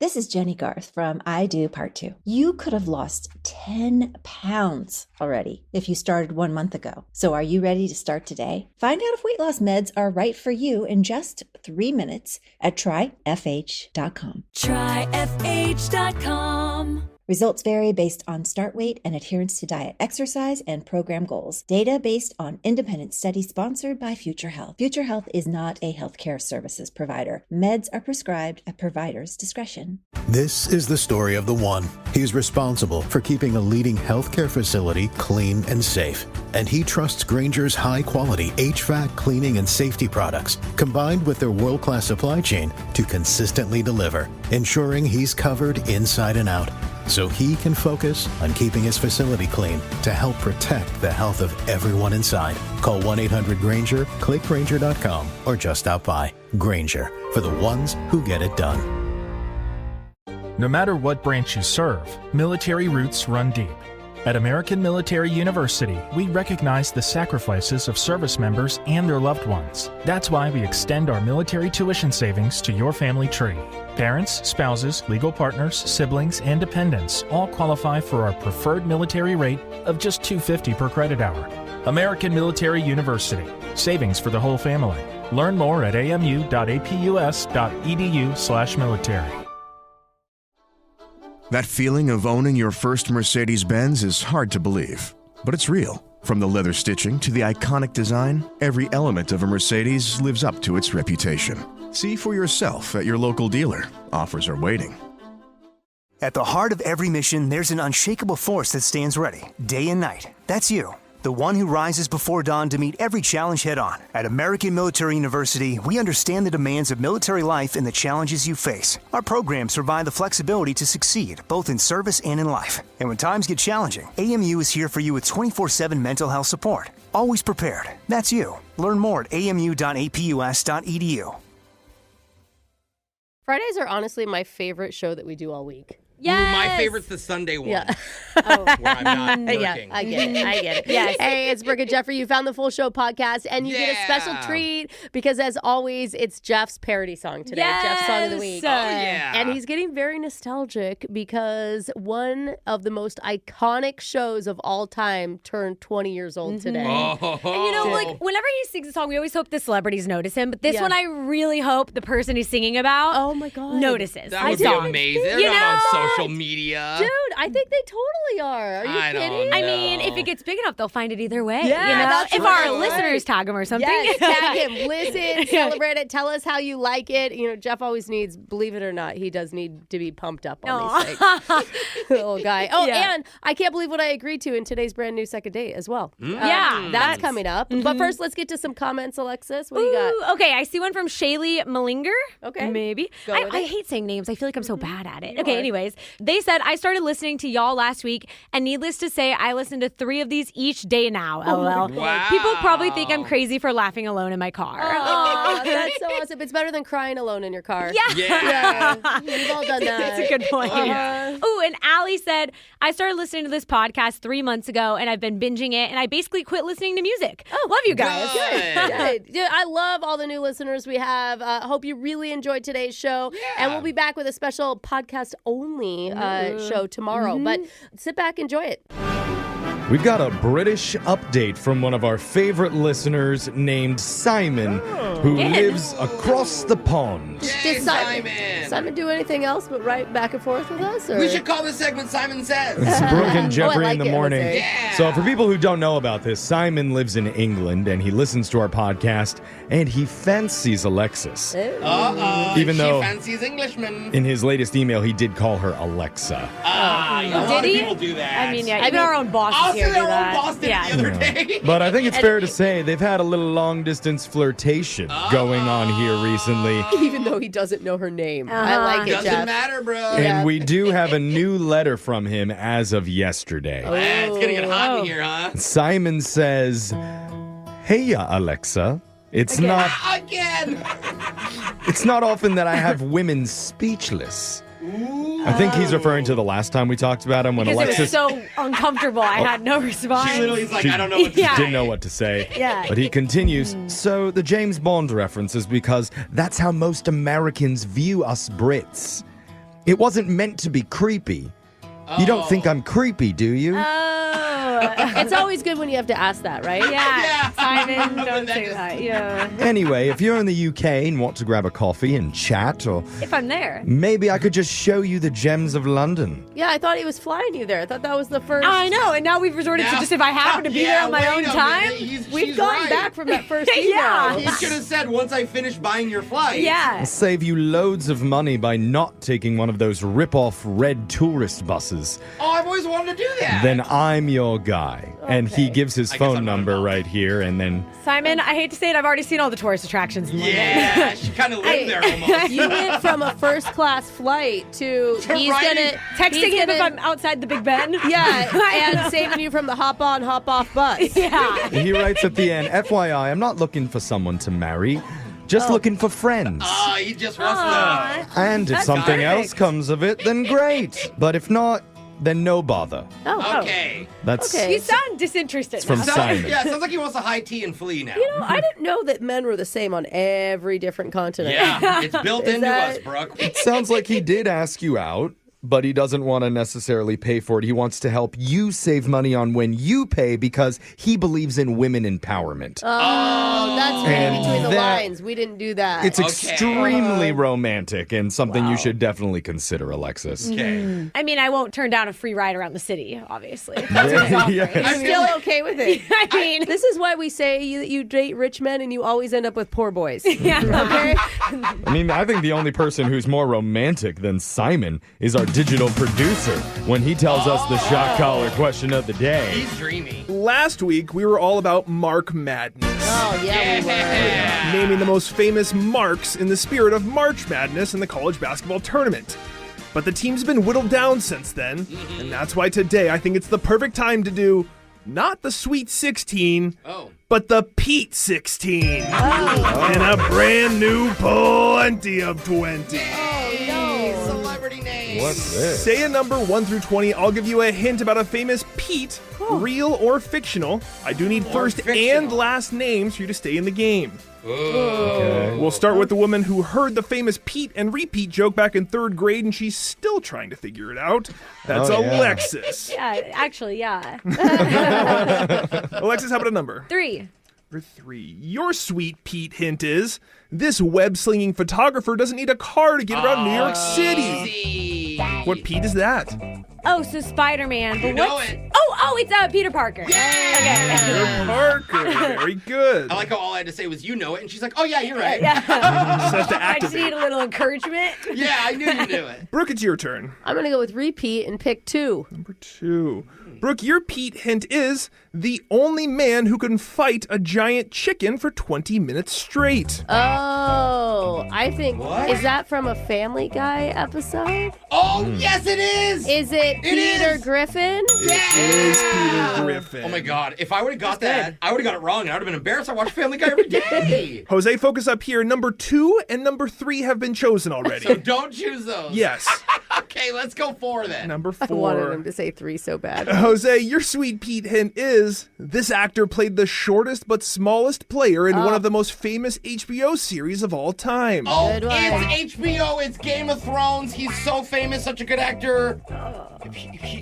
This is Jenny Garth from I Do Part 2. You could have lost 10 pounds already if you started 1 month ago. So are you ready to start today? Find out if weight loss meds are right for you in just 3 minutes at tryfh.com. Tryfh.com. Results vary based on start weight and adherence to diet, exercise, and program goals. Data based on independent study sponsored by Future Health. Future Health is not a healthcare services provider. Meds are prescribed at provider's discretion. This is the story of the one. He's responsible for keeping a leading healthcare facility clean and safe. And he trusts Grainger's high-quality HVAC cleaning and safety products, combined with their world-class supply chain, to consistently deliver, ensuring he's covered inside and out, so he can focus on keeping his facility clean to help protect the health of everyone inside. Call 1-800-GRAINGER, click Grainger.com, or just stop by. Grainger, for the ones who get it done. No matter what branch you serve, military roots run deep. At American Military University, we recognize the sacrifices of service members and their loved ones. That's why we extend our military tuition savings to your family tree. Parents, spouses, legal partners, siblings, and dependents all qualify for our preferred military rate of just $250 per credit hour. American Military University. Savings for the whole family. Learn more at amu.apus.edu/military. That feeling of owning your first Mercedes-Benz is hard to believe, but it's real. From the leather stitching to the iconic design, every element of a Mercedes lives up to its reputation. See for yourself at your local dealer. Offers are waiting. At the heart of every mission, there's an unshakable force that stands ready, day and night. That's you. The one who rises before dawn to meet every challenge head-on. At American Military University, we understand the demands of military life and the challenges you face. Our programs provide the flexibility to succeed, both in service and in life. And when times get challenging, AMU is here for you with 24/7 mental health support. Always prepared. That's you. Learn more at amu.apus.edu. Fridays are honestly my favorite show that we do all week. Yes. Ooh, my favorite's the Sunday one. Yeah. Where I'm not working. Yeah, I get it. Yes. Hey, it's Brooke and Jeffrey. You found the full show podcast, and you get a special treat because, as always, it's Jeff's parody song today. Yes. Jeff's song of the week. Oh, yeah. And he's getting very nostalgic because one of the most iconic shows of all time turned 20 years old today. Oh. And you know, like, whenever he sings a song, we always hope the celebrities notice him. But this one, I really hope the person he's singing about notices. That would be amazing. They're not on social media. Dude, I think they totally are. Are you kidding? I mean, if it gets big enough, they'll find it either way. Yeah, you know? that's If right. our listeners tag him or something. Yes, tag him. Listen, celebrate it. Tell us how you like it. You know, Jeff always needs, believe it or not, he does need to be pumped up on these things. Little guy. Oh, and I can't believe what I agreed to in today's brand new second date as well. That's coming up. But first, let's get to some comments, Alexis. What do you got? Okay, I see one from Shaylee Malinger. Okay. Maybe. Go with I it. hate saying names. I feel like I'm so bad at it. You Okay, are. anyways. They said, I started listening to y'all last week, and needless to say, I listen to 3 of these each day now, LOL. Wow. People probably think I'm crazy for laughing alone in my car. Oh, that's so awesome. It's better than crying alone in your car. Yeah. We've all done that. That's a good point. Oh, and Allie said, I started listening to this podcast 3 months ago, and I've been binging it, and I basically quit listening to music. Oh, love you guys. Good. Dude, I love all the new listeners we have. Hope you really enjoyed today's show. And we'll be back with a special podcast only show tomorrow. But sit back, enjoy it. We've got a British update from one of our favorite listeners named Simon, who lives across the pond. Did Simon do anything else but write back and forth with us? Or? We should call this segment Simon Says. It's Brooke and Jeffrey I in like the it. morning. Jose. Yeah. So for people who don't know about this, Simon lives in England and he listens to our podcast and he fancies Alexis. Even though she fancies Englishmen. in his latest email he did call her Alexa. A lot of people do that. I mean, even our own bosses here do our own that. boss did it the other day. But I think it's fair to say they've had a little long-distance flirtation going on here recently. Even though he doesn't know her name. I like it, Doesn't Jeff. matter, bro. And we do have a new letter from him as of yesterday. It's gonna get hot in here, huh? Simon says, "Hey, Alexa. It's not often that I have women speechless." I think he's referring to the last time we talked about him when Because Alexis it was so uncomfortable. I had no response. She literally is like, I don't know what to say. didn't know what to say. Yeah. But he continues, so the James Bond reference is because that's how most Americans view us Brits. It wasn't meant to be creepy. You don't think I'm creepy, do you? It's always good when you have to ask that, right? Yeah. Simon, don't say that. Yeah. Anyway, if you're in the UK and want to grab a coffee and chat, or If I'm there. maybe I could just show you the gems of London. Yeah, I thought he was flying you there. I thought that was the first. I know, and now we've resorted to just if I happen to be there on my own time. We've gone back from that first email. Yeah. He should have said once I finish buying your flight. Yeah. I'll save you loads of money by not taking one of those rip-off red tourist buses. Oh, I've always wanted to do that. Then I'm your guy. And he gives his I guess phone I'm not number involved. right here, and then... Simon, I hate to say it, I've already seen all the tourist attractions in London. Yeah, she kind of lived there almost. You went from a first class flight to he's writing- Texting he's him if gonna- I'm outside the Big Ben. Yeah, and saving you from the hop on, hop off bus. Yeah. He writes at the end, FYI, I'm not looking for someone to marry, just looking for friends. Oh, he just wants to. And if That's something perfect. else comes of it, then great. But if not, then no bother. Okay. That's Okay. You sound disinterested. from now. Simon. Yeah, sounds like he wants a high tea and flee now. You know, I didn't know that men were the same on every different continent. Yeah, it's built Is into that- us, Brooke. It sounds like he did ask you out, but he doesn't want to necessarily pay for it. He wants to help you save money on when you pay because he believes in women empowerment. Oh, that's reading And between the that- lines. We didn't do that. It's Okay. extremely romantic and something you should definitely consider, Alexis. Okay. I mean, I won't turn down a free ride around the city, obviously. Yeah. I'm still okay with it. I mean, This is why we say you date rich men and you always end up with poor boys. yeah. Okay? I mean, I think the only person who's more romantic than Simon is our digital producer when he tells us the shot collar question of the day. He's dreamy. Last week, we were all about Mark Madness. Oh, yeah, we were. Naming the most famous marks in the spirit of March Madness in the college basketball tournament. But the team's been whittled down since then, and that's why today I think it's the perfect time to do not the Sweet 16, but the Pete 16. And a brand new plenty of 20. Celebrity name. What's this? Say a number 1 through 20. I'll give you a hint about a famous Pete, real or fictional. I do need first fictional. and last names for you to stay in the game. Okay. We'll start with the woman who heard the famous Pete and repeat joke back in 3rd grade, and she's still trying to figure it out. That's Oh, yeah. Alexis. Yeah, actually, yeah. Alexis, how about a number? 3. Number 3. Your sweet Pete hint is this web-slinging photographer doesn't need a car to get around New York City. See. What Pete is that? Oh, so Spider-Man. But You know what's... it. Oh, it's Peter Parker. Peter Parker. Very good. I like how all I had to say was, you know it. And she's like, oh, yeah, you're right. Just have to I just activate. need a little encouragement. Yeah, I knew you knew it. Brooke, it's your turn. I'm going to go with repeat and pick 2. Number 2. Brooke, your Pete hint is the only man who can fight a giant chicken for 20 minutes straight. Oh, I think. What? Is that from a Family Guy episode? Oh, yes, it is. Is it Peter is. Griffin? It is Peter Griffin. Oh, my God. If I would have got that, I would have got it wrong, and I would have been embarrassed. I watch Family Guy every day. Jose, focus up here. Number 2 and number 3 have been chosen already. So don't choose those. Yes. Okay, let's go 4 then. Number I wanted him 4. to say 3 so bad. Jose, your sweet Pete hint is this actor played the shortest but smallest player in one of the most famous HBO series of all time. Oh, Good one. it's HBO. It's Game of Thrones. He's so famous, such a good actor.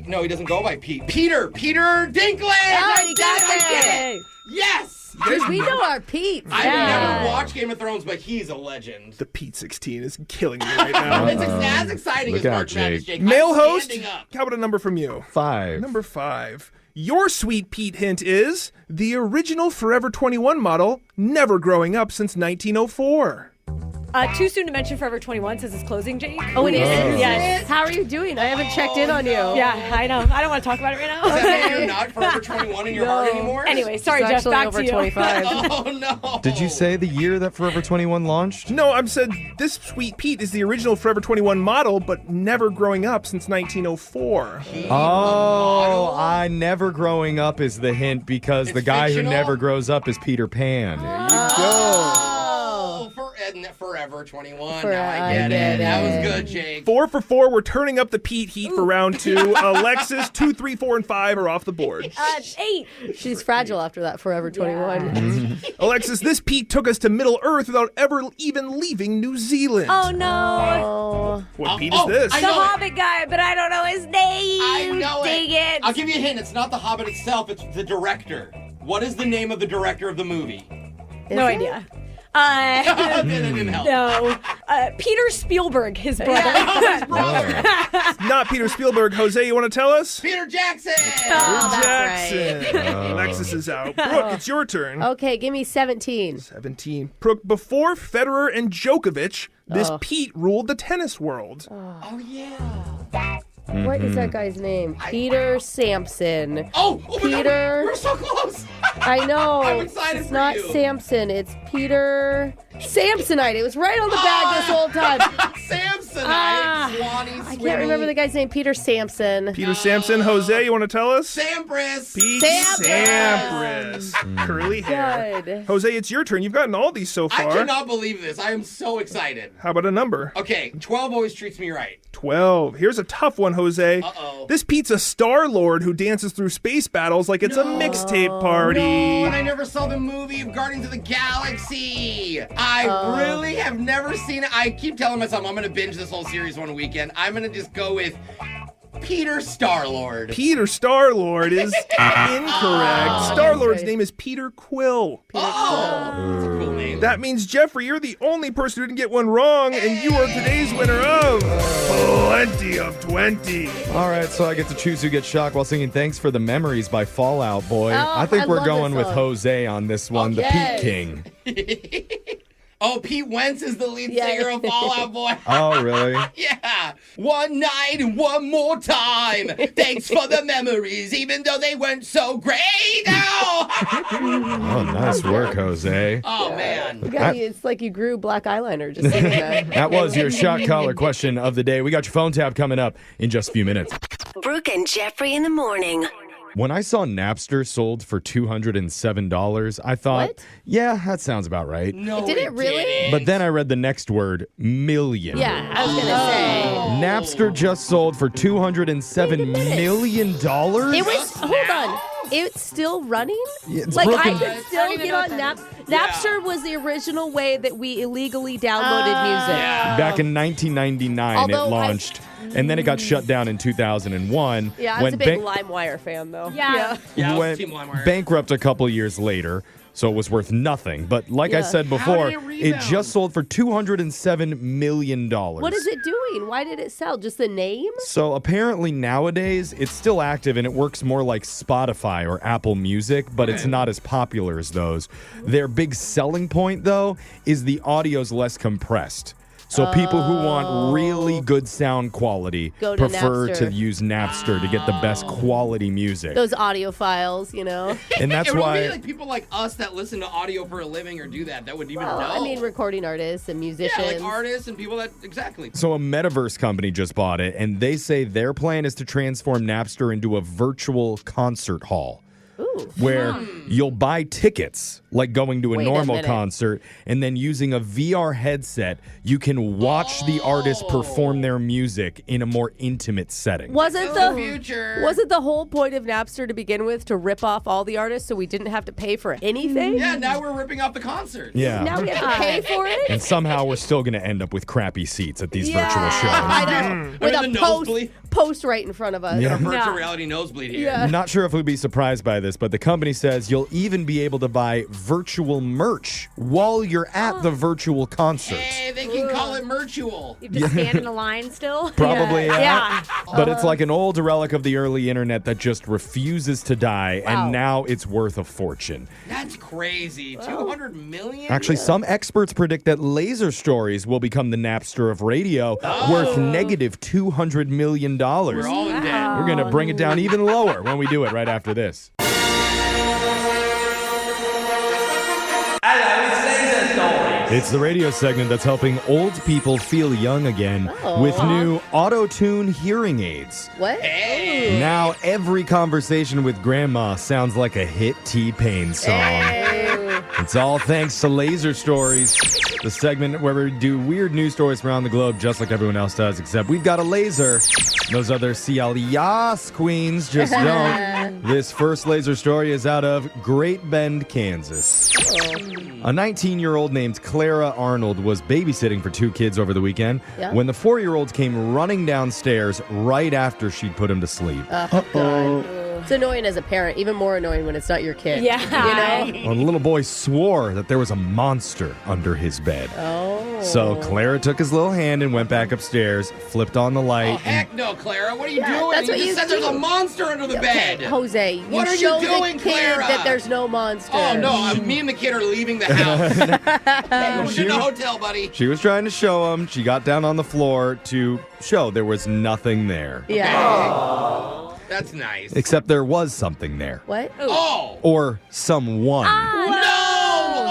No, he doesn't go by Pete. Peter Dinklage. I you did got it, I that. did it. Yes. Dude, we know our Pete. I've never watched Game of Thrones, but he's a legend. The Pete 16 is killing me right now. It's as exciting Look as out, March Madness, Jake. Jake. Male I'm host, standing up. how about a number from you? 5. Number 5. Your sweet Pete hint is the original Forever 21 model, never growing up since 1904. Too soon to mention Forever 21 says it's closing, Jake. Oh, it is? Yes. How are you doing? I haven't checked in on you. Yeah, I know. I don't want to talk about it right now. Does that mean you're not Forever 21 in your heart anymore? Anyway, sorry, It's Jeff. actually Back over to you. 25. Oh, no. Did you say the year that Forever 21 launched? No, I'm said this sweet Pete is the original Forever 21 model, but never growing up since 1904. Oh, I never growing up is the hint because the It's guy fictional? who never grows up is Peter Pan. Oh, Forever 21. For- now I get it. That was good, Jake. 4 for 4. We're turning up the Pete heat for round 2. Alexis, 2, 3, 4, and 5 are off the board. 8. She's fragile after that Forever 21. Alexis, this Pete took us to Middle Earth without ever even leaving New Zealand. Oh, no. Oh. What Pete is this? The Hobbit guy, but I don't know his name. I know Dang it. I'll give you a hint. It's not the Hobbit itself. It's the director. What is the name of the director of the movie? No idea. That didn't help. No. Peter Spielberg, his brother. Not Peter Spielberg. Jose, you want to tell us? Peter Jackson. Jackson. Alexis is out. Brooke, it's your turn. Okay, give me 17. 17. Brooke, before Federer and Djokovic, this Pete ruled the tennis world. Oh, yeah. What is that guy's name? Peter Sampson. Oh, Peter. We're so close. I know. I'm excited It's for not you. Samson. It's Peter Samsonite. It was right on the bag this whole time. Samsonite. Swanee, I can't remember the guy's name. Peter Sampson. Peter Sampson. Jose, you want to tell us? Sampras. Pete Sampras. Sampras. Curly hair. Good. Jose, it's your turn. You've gotten all these so I far. cannot believe this. I am so excited. How about a number? Okay, 12 always treats me right. 12. Here's a tough one, Jose. Uh-oh. This Pete's a Star-Lord who dances through space battles like it's a mixtape party. No, and I never saw the movie of Guardians of the Galaxy. I really have never seen it. I keep telling myself I'm going to binge this whole series one weekend. I'm going to just go with Peter Star-Lord. Peter Star-Lord is incorrect. Star-Lord's name is Peter Quill. That's a cool name. That means, Jeffrey, you're the only person who didn't get one wrong, and you are today's winner of Plenty of 20. All right, so I get to choose who gets shocked while singing Thanks for the Memories by Fall Out Boy. Oh, I think I we're love going this with song. Jose on this one, the Yes. Pete King. Oh, Pete Wentz is the lead Yeah. singer of Fall Out Boy. Oh, really? Yeah. One night and one more time. Thanks for the memories, even though they weren't so great. Oh, nice work, Jose. Oh, man. It's like you grew black eyeliner just singing that. That was your shot collar question of the day. We got your phone tab coming up in just a few minutes. Brooke and Jeffrey in the morning. When I saw Napster sold for $207, I thought, What? yeah, that sounds about right. No, Did it really? didn't. But then I read the next word, million. Yeah, I was going to say. Napster just sold for $207 million? It was, hold on. It's still running? Yeah, it's like, broken. I could still get on Napster was the original way that we illegally downloaded music. Back in 1999, Although it launched, and then it got shut down in 2001. Yeah, I was went a big LimeWire fan, though. Yeah. Yeah, I was went Team LimeWire. bankrupt a couple years later, so it was worth nothing. But like I Yeah. said How before, did it it rebound? just sold for $207 million. What is it doing? Why did it sell? Just the name? So apparently nowadays, it's still active and it works more like Spotify or Apple Music, but it's not as popular as those. Their big selling point, though, is the audio's less compressed. So people who want really good sound quality Go to prefer Napster. to use Napster to get the best quality music. Those audio files, you know? And that's it would why... be like people like us that listen to audio for a living or do that wouldn't even Well, know. I mean, recording artists and musicians. yeah, like artists and people that exactly. So a metaverse company just bought it, and they say their plan is to transform Napster into a virtual concert hall. Where you'll buy tickets, like going to a Wait a normal minute. concert, and then using a VR headset, you can watch the artist perform their music in a more intimate setting. Wasn't the the future. Wasn't the whole point of Napster to begin with to rip off all the artists so we didn't have to pay for anything? Yeah, now we're ripping off the concert. Yeah. Now we have to pay for it? And somehow we're still going to end up with crappy seats at these Yeah, virtual shows. I know. With Remember a the nosebleed? post right in front of us. Yeah. Virtual reality nosebleed here. Yeah. Not sure if we'd be surprised by this, but the company says you'll even be able to buy virtual merch while you're at the virtual concert. Hey, they can call it mertual. You have to stand in a line still? Probably, Yeah. But it's like an old relic of the early internet that just refuses to die, Wow. and now it's worth a fortune. That's crazy. 200 million? Actually, some experts predict that Laser Stories will become the Napster of radio, worth negative $200 million. We're all in debt. We're going to bring it down even lower when we do it right after this. It's the radio segment that's helping old people feel young again with new auto-tune hearing aids. What? Hey. Now every conversation with grandma sounds like a hit T-Pain song. It's all thanks to Laser Stories. The segment where we do weird news stories from around the globe just like everyone else does, except we've got a laser. Those other CLES queens just don't. This first laser story is out of Great Bend, Kansas. A 19-year-old named Clara Arnold was babysitting for 2 kids over the weekend when the 4-year-old came running downstairs right after she'd put him to sleep. God. It's annoying as a parent, even more annoying when it's not your kid. Yeah. You know? Well, the little boy swore that there was a monster under his bed. Oh. So Clara took his little hand and went back upstairs, flipped on the light. Oh, heck no, Clara. What are you doing? That's you what just you said there's a do. monster under the bed. Jose, What are you show doing, the kid Clara? that there's no monster. Oh, no. Me and the kid are leaving the house. We're in the hotel, buddy. She was trying to show him. She got down on the floor to show there was nothing there. Yeah. That's nice. Except there was something there. What? Oh. Or someone. No!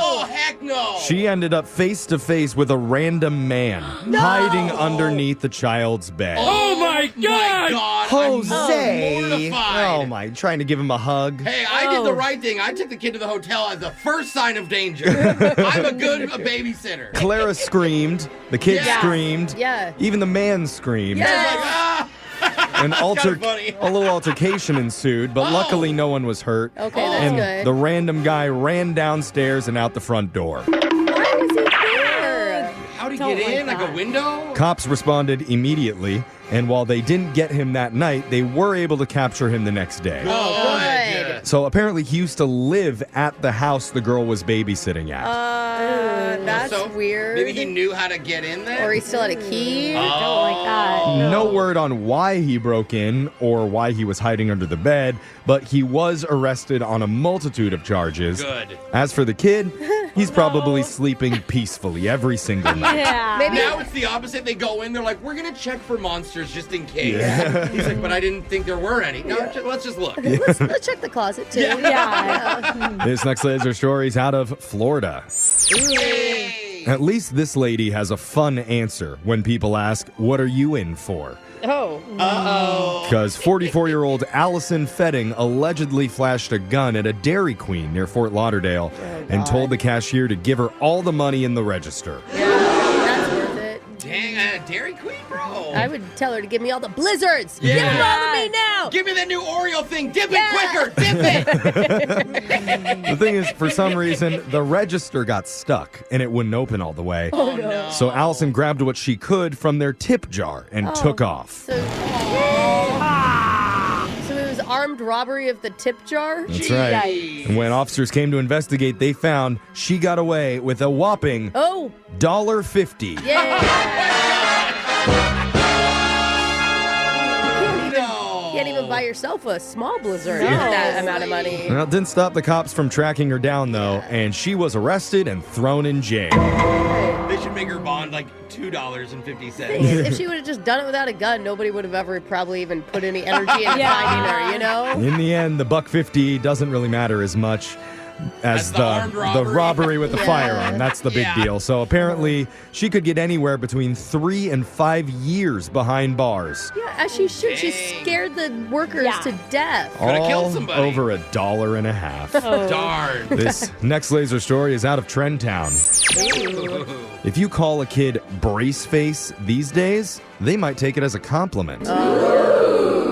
Oh, heck no. She ended up face to face with a random man hiding underneath the child's bed. Oh, my God. Jose! I'm mortified. Oh my, trying to give him a hug. Hey, I did the right thing. I took the kid to the hotel as the first sign of danger. I'm a good babysitter. Clara screamed. The kid Yeah. screamed. Yeah. Even the man screamed. I was like, ah. An kinda funny. a little altercation ensued, but luckily no one was hurt. Okay, that's and good. the random guy ran downstairs and out the front door. Why was he there? How'd he get in? Like a window? Cops responded immediately, and while they didn't get him that night, they were able to capture him the next day. Oh, Good. So apparently he used to live at the house the girl was babysitting at. That's So, weird. Maybe he knew how to get in there? Or he still had a key. Don't like that. No word on why he broke in or why he was hiding under the bed, but he was arrested on a multitude of charges. Good. As for the kid, he's probably sleeping peacefully every single night. Yeah. Maybe Now it's the opposite. They go in, they're like, we're going to check for monsters just in case. He's like, but I didn't think there were any. No, let's just look. let's check the closet too. Yeah. This next laser story is out of Florida. Yay. At least this lady has a fun answer when people ask, "What are you in for?" Oh. Uh-oh. Because 44-year-old Allison Fetting allegedly flashed a gun at a Dairy Queen near Fort Lauderdale and told the cashier to give her all the money in the register. That's worth it. Dang, Dairy Queen, bro. I would tell her to give me all the blizzards. Yeah. Give them all to me now. Give me that new Oreo thing. Dip it quicker. Dip it. The thing is, for some reason, the register got stuck and it wouldn't open all the way. Oh, no. So Allison grabbed what she could from their tip jar and took off. So it was armed robbery of the tip jar? That's right. Jeez. And when officers came to investigate, they found she got away with a whopping Oh. $1.50. Yeah. No. You can't even buy yourself a small blizzard with that amount of money. Well, it didn't stop the cops from tracking her down, though, and she was arrested and thrown in jail. They should make her bond like $2.50. If she would have just done it without a gun, nobody would have ever probably even put any energy into finding her, you know? In the end, the $1.50 doesn't really matter as much as the armed the robbery. robbery with the Yeah. firearm. That's the big Yeah. deal. So apparently, she could get anywhere between 3 and 5 years behind bars. Yeah, as she should. She Dang. scared the workers Yeah. to death. Coulda killed All somebody. over $1.50. Darn. This next laser story is out of Trendtown. If you call a kid brace face these days, they might take it as a compliment.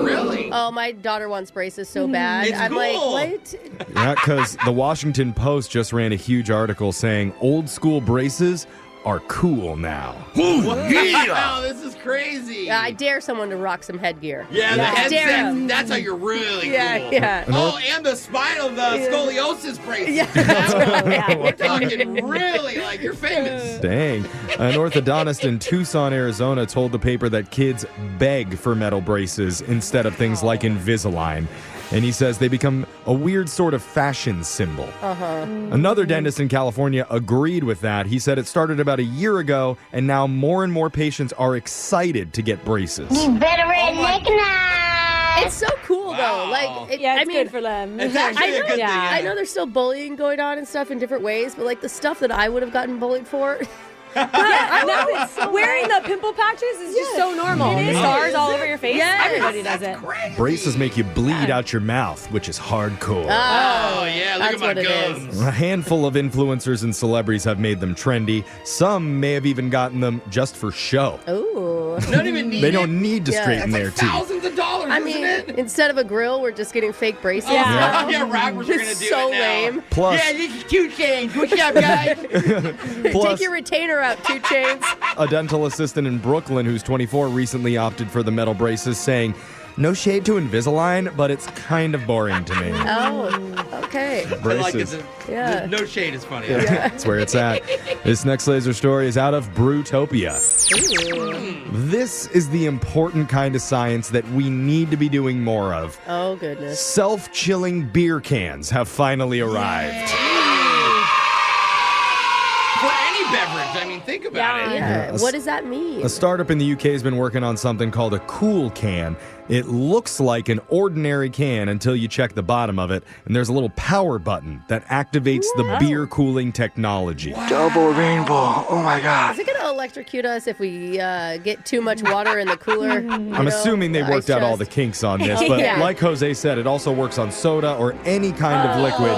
Really? Oh, my daughter wants braces so bad. It's I'm cool. like, what? Yeah, because the Washington Post just ran a huge article saying old school braces are cool now. Wow, this is crazy. I dare someone to rock some headgear. Yeah, the I dare headset. 'em. That's how you're really Yeah, cool. yeah. Oh, and the scoliosis brace. Yeah, that's right. We're talking really like you're famous. Dang. An orthodontist in Tucson, Arizona told the paper that kids beg for metal braces instead of things like Invisalign. And he says they become a weird sort of fashion symbol. Another dentist in California agreed with that. He said it started about a year ago, and now more and more patients are excited to get braces. It's so cool, though. Wow. Like, Yeah, it's I mean, good for them. It's actually a good thing. Yeah. I know there's still bullying going on and stuff in different ways, but like the stuff that I would have gotten bullied for. Wearing the pimple patches is just so normal. The stars all over your face. Yes. Everybody does it. Braces make you bleed out your mouth, which is hardcore. Oh, yeah, look at my gums. A handful of influencers and celebrities have made them trendy. Some may have even gotten them just for show. Ooh. Don't even need They don't need to Yeah. straighten their teeth. thousands of dollars, I mean, isn't it? instead of a grill, we're just getting fake braces. Yeah, now. yeah, rappers are It's gonna do so it now. lame. Plus, Yeah, this is 2 Chainz. What's up, guys? Take your retainer out, 2 Chainz. a dental assistant in Brooklyn who's 24 recently opted for the metal braces, saying, "No shade to Invisalign, but it's kind of boring to me." Oh, okay. I like Braces. it. Yeah. No shade is funny. That's where it's at. This next laser story is out of Brewtopia. This is the important kind of science that we need to be doing more of. Oh, goodness. Self-chilling beer cans have finally arrived. For any beverage, I mean, think about it. Yeah. What does that mean? A startup in the UK has been working on something called a cool can. It looks like an ordinary can until you check the bottom of it, and there's a little power button that activates the beer cooling technology. Double rainbow. Oh my God. Is it going to electrocute us if we get too much water in the cooler? I'm assuming they worked out all the kinks on this, but Yeah. like Jose said, it also works on soda or any kind of liquid.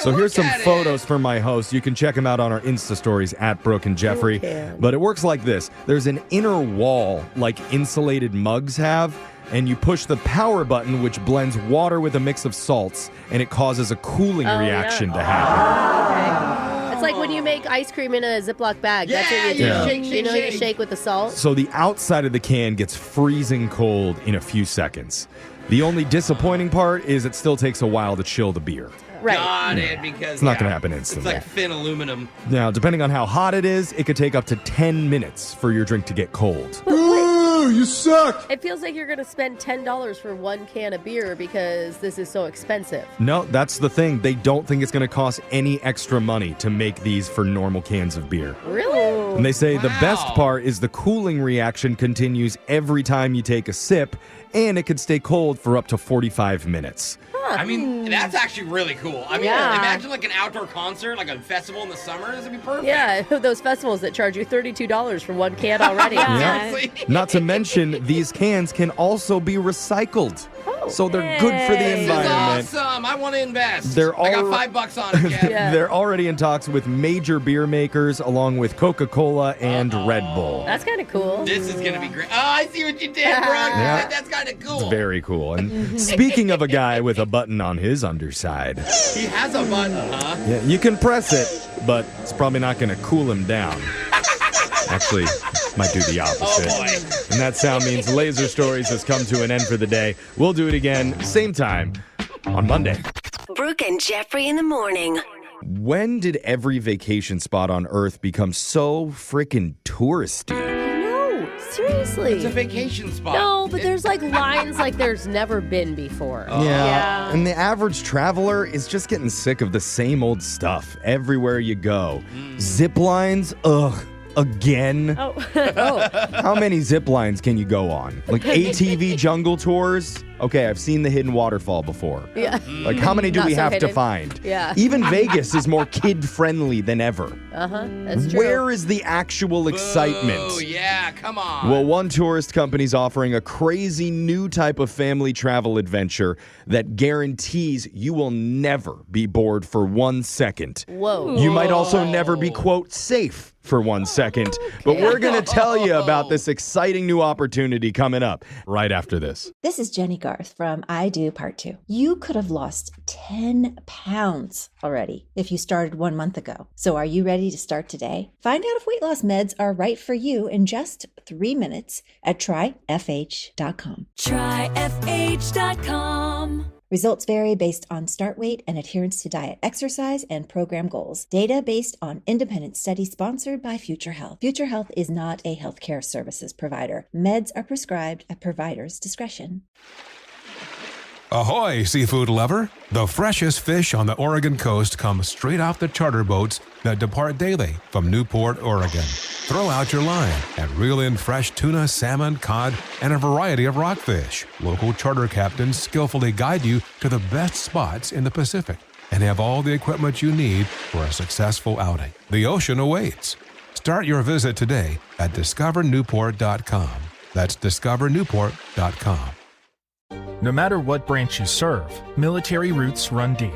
So here's some photos from my host. You can check them out on our Insta stories at Brooke and Jeffrey. But it works like this. There's an inner wall like insulated mugs have, and you push the power button, which blends water with a mix of salts, and it causes a cooling reaction to happen. It's like when you make ice cream in a Ziploc bag. That's what you do. Yeah. Shake, You know, you shake with the salt. So the outside of the can gets freezing cold in a few seconds. The only disappointing part is it still takes a while to chill the beer. Right. Got it, because It's not going to happen It's instantly. like thin aluminum. Now, depending on how hot it is, it could take up to 10 minutes for your drink to get cold. Ooh, you suck. It feels like you're going to spend $10 for one can of beer because this is so expensive. No, that's the thing. They don't think it's going to cost any extra money to make these for normal cans of beer. Really? And they say the best part is the cooling reaction continues every time you take a sip, and it could stay cold for up to 45 minutes. I mean, that's actually really cool. I mean, Yeah. imagine like an outdoor concert, like a festival in the summer. This would be perfect. Yeah, those festivals that charge you $32 for one can already. Seriously. Not to mention, these cans can also be recycled. So they're good for the This is environment. awesome. I want to invest. They're I got all- $5 on it, Jeff. They're already in talks with major beer makers, along with Coca-Cola and Red Bull. That's kind of cool. This is going to be great. Oh, I see what you did, Brock. Yeah. That's kind of cool. It's very cool. And speaking of a guy with a button on his underside, He has a button, huh? yeah, you can press it, but it's probably not going to cool him down. Actually, might do the opposite. Oh, boy. And that sound means Laser Stories has come to an end for the day. We'll do it again, same time, on Monday. Brooke and Jeffrey in the morning. When did every vacation spot on Earth become so freaking touristy? No, seriously. It's a vacation spot. No, but there's like lines like there's never been before. Yeah. And the average traveler is just getting sick of the same old stuff everywhere you go. Zip lines, ugh. Again? Oh. How many zip lines can you go on? Like ATV jungle tours? Okay, I've seen the hidden waterfall before. Yeah. Like, how many do Not we so have to hidden. find? Yeah. Even Vegas is more kid-friendly than ever. That's true. Where is the actual excitement? Oh, yeah, come on. Well, one tourist company's offering a crazy new type of family travel adventure that guarantees you will never be bored for 1 second. Whoa. You might also never be, quote, safe for 1 second. But we're going to tell you about this exciting new opportunity coming up right after this. This is Jenny Garth from I Do Part 2. You could have lost 10 pounds already if you started 1 month ago. So are you ready to start today? Find out if weight loss meds are right for you in just 3 minutes at tryfh.com. Tryfh.com. Results vary based on start weight and adherence to diet, exercise, and program goals. Data based on independent study sponsored by Future Health. Future Health is not a healthcare services provider. Meds are prescribed at provider's discretion. Ahoy, seafood lover! The freshest fish on the Oregon coast comes straight off the charter boats that depart daily from Newport, Oregon. Throw out your line and reel in fresh tuna, salmon, cod, and a variety of rockfish. Local charter captains skillfully guide you to the best spots in the Pacific and have all the equipment you need for a successful outing. The ocean awaits. Start your visit today at discovernewport.com. That's discovernewport.com. No matter what branch you serve, military roots run deep.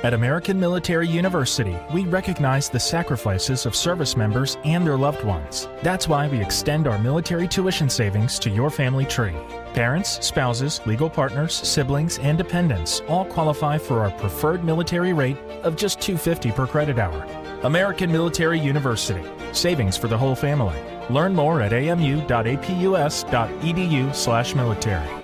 At American Military University, we recognize the sacrifices of service members and their loved ones. That's why we extend our military tuition savings to your family tree. Parents, spouses, legal partners, siblings, and dependents all qualify for our preferred military rate of just $250 per credit hour. American Military University. Savings for the whole family. Learn more at amu.apus.edu/military.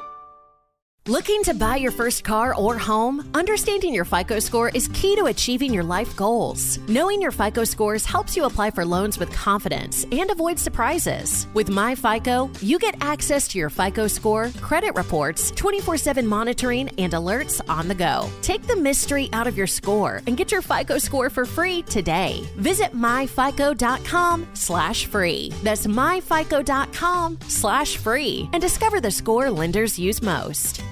Looking to buy your first car or home? Understanding your FICO score is key to achieving your life goals. Knowing your FICO scores helps you apply for loans with confidence and avoid surprises. With MyFICO, you get access to your FICO score, credit reports, 24/7 monitoring, and alerts on the go. Take the mystery out of your score and get your FICO score for free today. Visit myfico.com/free. That's myfico.com/free and discover the score lenders use most.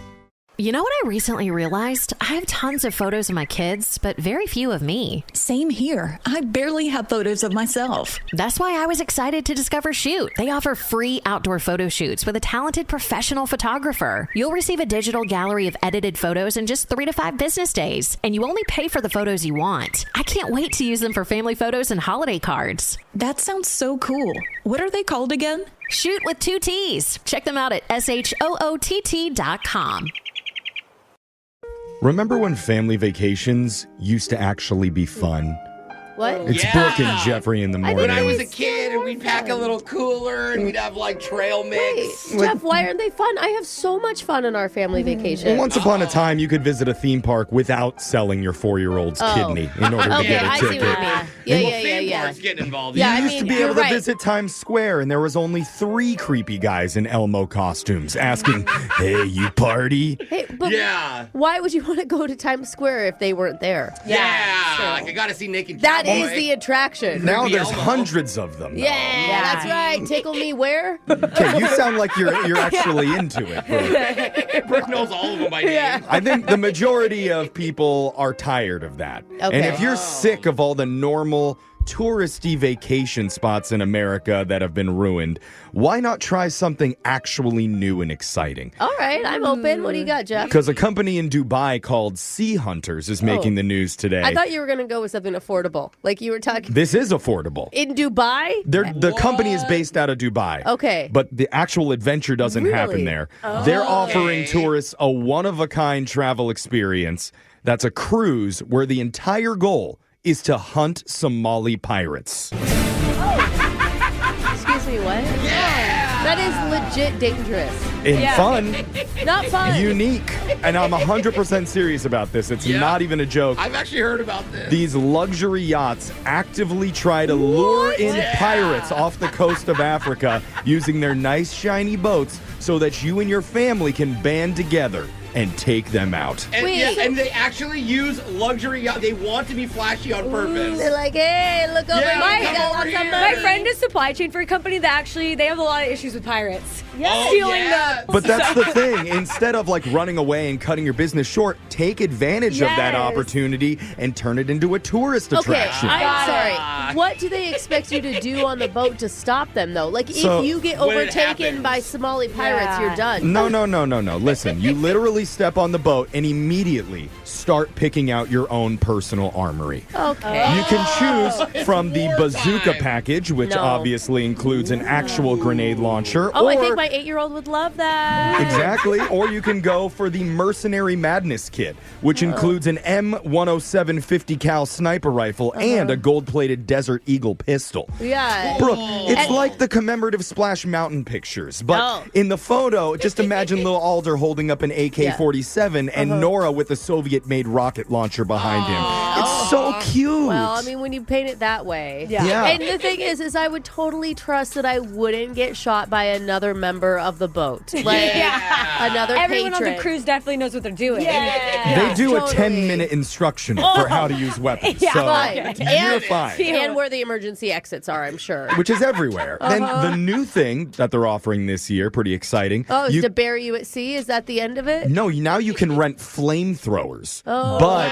You know what I recently realized? I have tons of photos of my kids, but very few of me. Same here. I barely have photos of myself. That's why I was excited to discover Shoot. They offer free outdoor photo shoots with a talented professional photographer. You'll receive a digital gallery of edited photos in just 3 to 5 business days, and you only pay for the photos you want. I can't wait to use them for family photos and holiday cards. That sounds so cool. What are they called again? Shoot with 2 T's. Check them out at SHOOTT.com. Remember when family vacations used to actually be fun? What? It's Brooke and Jeffrey in the morning. When I was a kid, and we'd pack a little cooler, and we'd have like trail mix. Wait, Jeff, why aren't they fun? I have so much fun on our family vacation. Well, once upon a time, you could visit a theme park without selling your 4-year-old's kidney in order to get a I ticket. see what you mean. Yeah. Parks getting involved. You used to be able to visit Times Square, and there was only 3 creepy guys in Elmo costumes asking, "Hey, you party?" Hey, but why would you want to go to Times Square if they weren't there? Like I gotta see Naked That Cowboy. is the attraction. Now there's hundreds of them. Yeah, that's right. Tickle me where? Okay, you sound like you're actually into it, Brooke. Brooke knows all of them by name. I think the majority of people are tired of that. Okay. And if you're sick of all the normal touristy vacation spots in America that have been ruined, why not try something actually new and exciting? All right, I'm open. What do you got, Jeff? Because a company in Dubai called Sea Hunters is making the news today. I thought you were going to go with something affordable. Like you were talking. This is affordable. In Dubai? The company is based out of Dubai. Okay. But the actual adventure doesn't happen there. They're offering tourists a one-of-a-kind travel experience that's a cruise where the entire goal is to hunt Somali pirates. Excuse me, what? Yeah! That is legit dangerous. And fun. Not fun. Unique. And I'm 100% serious about this. It's not even a joke. I've actually heard about this. These luxury yachts actively try to lure in pirates off the coast of Africa using their nice shiny boats so that you and your family can band together and take them out. And, and they actually use luxury yachts. They want to be flashy on purpose. They're like, hey, look over here. My friend is supply chain for a company that actually, they have a lot of issues with pirates. Stealing the... But that's the thing. Instead of like running away and cutting your business short, take advantage of that opportunity and turn it into a tourist attraction. I'm sorry. What do they expect you to do on the boat to stop them, though? Like, if you get overtaken by Somali pirates, you're done. No. Listen, you literally step on the boat and immediately start picking out your own personal armory. Okay. You can choose from the bazooka package, which obviously includes an actual grenade launcher. Oh, I think my 8-year-old would love that. Exactly. Or you can go for the Mercenary Madness kit, which includes an M107 50 cal sniper rifle and a gold-plated Desert Eagle pistol. Yeah. Brooke, it's like the commemorative Splash Mountain pictures, but in the photo, just imagine little Alder holding up an AK-47 and Nora with a Soviet-made rocket launcher behind him. It's so cute. Well, I mean, when you paint it that way. Yeah. And the thing is I would totally trust that I wouldn't get shot by another member of the boat. Like, another Everyone patron. on the cruise definitely knows what they're doing. They do a 10-minute instruction for how to use weapons. So you're fine. And where the emergency exits are, I'm sure. Which is everywhere. Then the new thing that they're offering this year, pretty exciting. Oh, is to bury you at sea? Is that the end of it? No, now you can rent flamethrowers. Oh, but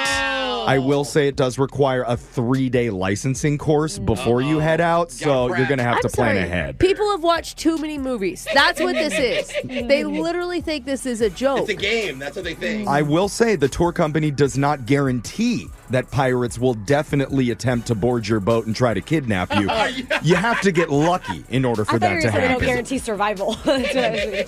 I will say it does require a 3-day licensing course before you head out, so you're going to have to plan ahead. People have watched too many movies. That's what this is. They literally think this is a joke. It's a game. That's what they think. I will say the tour company does not guarantee that pirates will definitely attempt to board your boat and try to kidnap you. You have to get lucky in order for that to happen. They don't guarantee survival. Do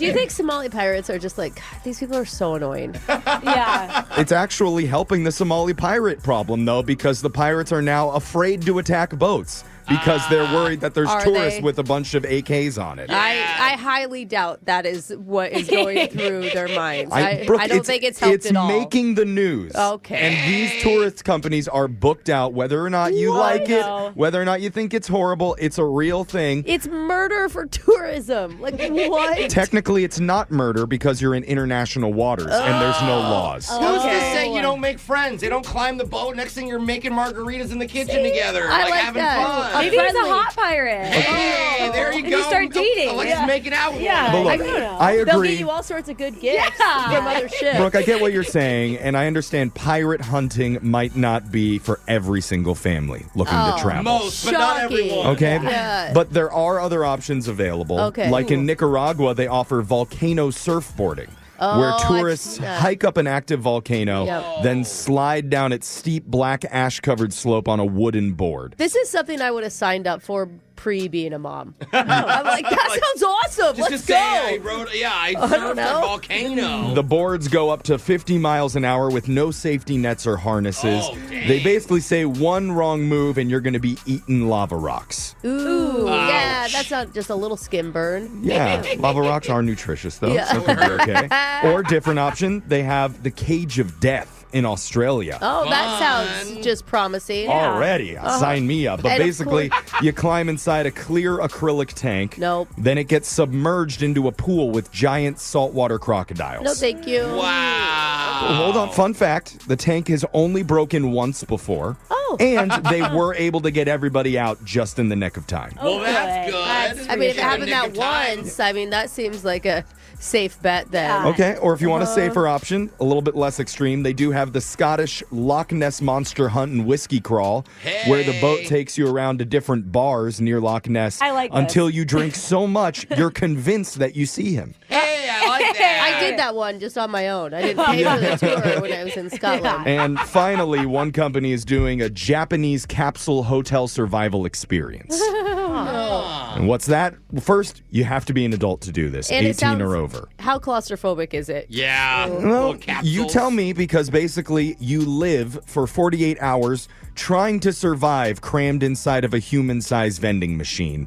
you think Somali pirates are just like, God, these people are so annoying? Yeah. It's actually helping the Somali pirate problem, though, because the pirates are now afraid to attack boats because they're worried that there's tourists with a bunch of AKs on it. I highly doubt that is what is going through their minds. Brooke, I don't think it's helped at all. It's making the news. Okay. And these tourist companies are booked out whether or not you like it, whether or not you think it's horrible. It's a real thing. It's murder for tourism. Like, what? Technically, it's not murder because you're in international waters and there's no laws. Who's to say you don't make friends? They don't climb the boat. Next thing you're making margaritas in the kitchen together. I like having that. fun. Maybe he's a hot pirate. Hey, there you and go. You start dating. Alexis making out with Yeah. one. But look, I agree. They'll get you all sorts of good gifts from other ships. Brooke, I get what you're saying, and I understand pirate hunting might not be for every single family looking to travel. Most, but not everyone. Okay? Yeah. But there are other options available. Okay. Like in Nicaragua, they offer volcano surfboarding. Where tourists hike up an active volcano, then slide down its steep black ash-covered slope on a wooden board. This is something I would have signed up for pre-being a mom. I'm like, that sounds awesome. Just Let's to go. say, I surfed a volcano. The boards go up to 50 miles an hour with no safety nets or harnesses. They basically say one wrong move and you're going to be eating lava rocks. Ooh, yeah, that's not just a little skin burn. Yeah, lava rocks are nutritious, though, Yeah. so it could be okay. Or different option, they have the Cage of Death in Australia. Oh, that sounds just promising. Already, sign me up. But And of basically, you climb inside a clear acrylic tank. Nope. Then it gets submerged into a pool with giant saltwater crocodiles. No, thank you. Wow. Well, hold on. Fun fact, the tank has only broken once before. Oh. And they were able to get everybody out just in the nick of time. Well, that's good. I mean, if it happened that once, I mean, that seems like a safe bet then. Okay, or if you want a safer option, a little bit less extreme, they do have the Scottish Loch Ness Monster Hunt and Whiskey Crawl, where the boat takes you around to different bars near Loch Ness I like until you drink so much you're convinced that you see him. Hey, I like that. I did that one just on my own. I didn't pay for the tour when I was in Scotland. And finally, one company is doing a Japanese capsule hotel survival experience. And what's that? Well, first, you have to be an adult to do this, And it 18 sounds- or over. How claustrophobic is it? Yeah. Well, you tell me, because basically you live for 48 hours trying to survive crammed inside of a human-sized vending machine,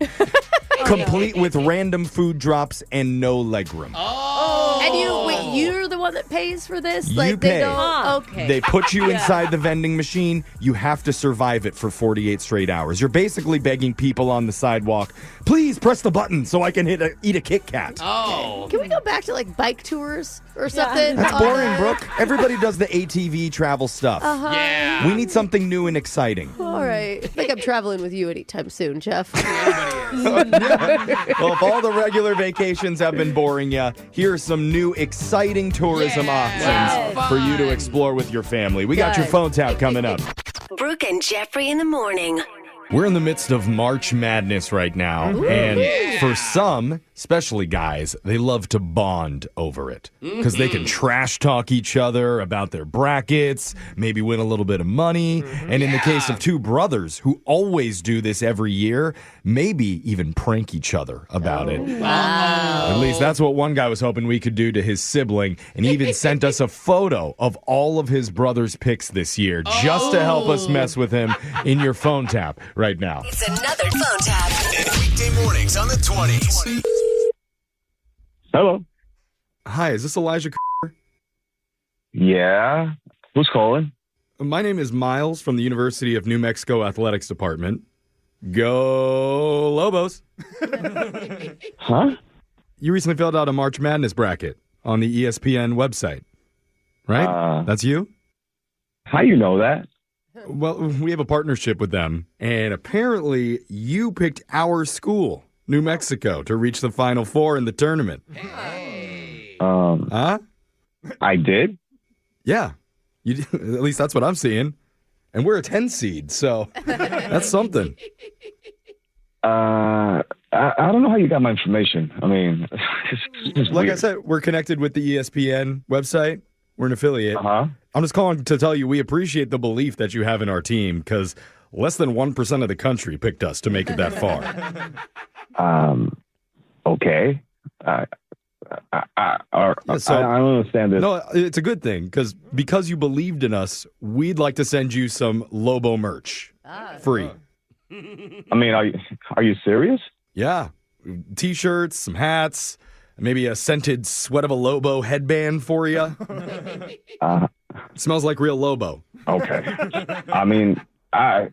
complete with random food drops and no legroom. And you're the one that pays for this? You Like, pay. they don't? Okay. They put you inside the vending machine. You have to survive it for 48 straight hours. You're basically begging people on the sidewalk, please press the button so I can eat a Kit Kat. Oh. Can we go back to like bike tours or something? That's boring, Brooke. Everybody does the ATV travel stuff. Yeah. We need something new and exciting. All right. I think I'm traveling with you anytime soon, Jeff. Well, if all the regular vacations have been boring you, here are some new exciting tourism options for you to explore with your family. We got your phone tap coming up. Brooke and Jeffrey in the morning. We're in the midst of March Madness right now, and for some, especially guys, they love to bond over it because they can trash talk each other about their brackets, maybe win a little bit of money, and in the case of two brothers who always do this every year, maybe even prank each other about it. Wow. At least that's what one guy was hoping we could do to his sibling, and he even sent us a photo of all of his brother's picks this year just to help us mess with him in your phone tap right now. It's another phone tap. Weekday mornings on the 20s. Hello. Hi, is this Elijah? Yeah. Who's calling? My name is Miles from the University of New Mexico Athletics Department. Go Lobos. Huh? You recently filled out a March Madness bracket on the ESPN website, right? That's you? How you know that? Well, we have a partnership with them, and apparently you picked our school, New Mexico, to reach the Final Four in the tournament. I did? Yeah. You, at least that's what I'm seeing. And we're a 10 seed, so that's something. I don't know how you got my information. I mean, it's like weird. I said, we're connected with the ESPN website. We're an affiliate. Uh-huh. I'm just calling to tell you we appreciate the belief that you have in our team because less than 1% of the country picked us to make it that far. Okay. I don't understand this. No, it's a good thing because you believed in us, we'd like to send you some Lobo merch free. I mean, are you serious? Yeah. T-shirts, some hats, maybe a scented Sweat of a Lobo headband for you. Smells like real Lobo. Okay. I mean, I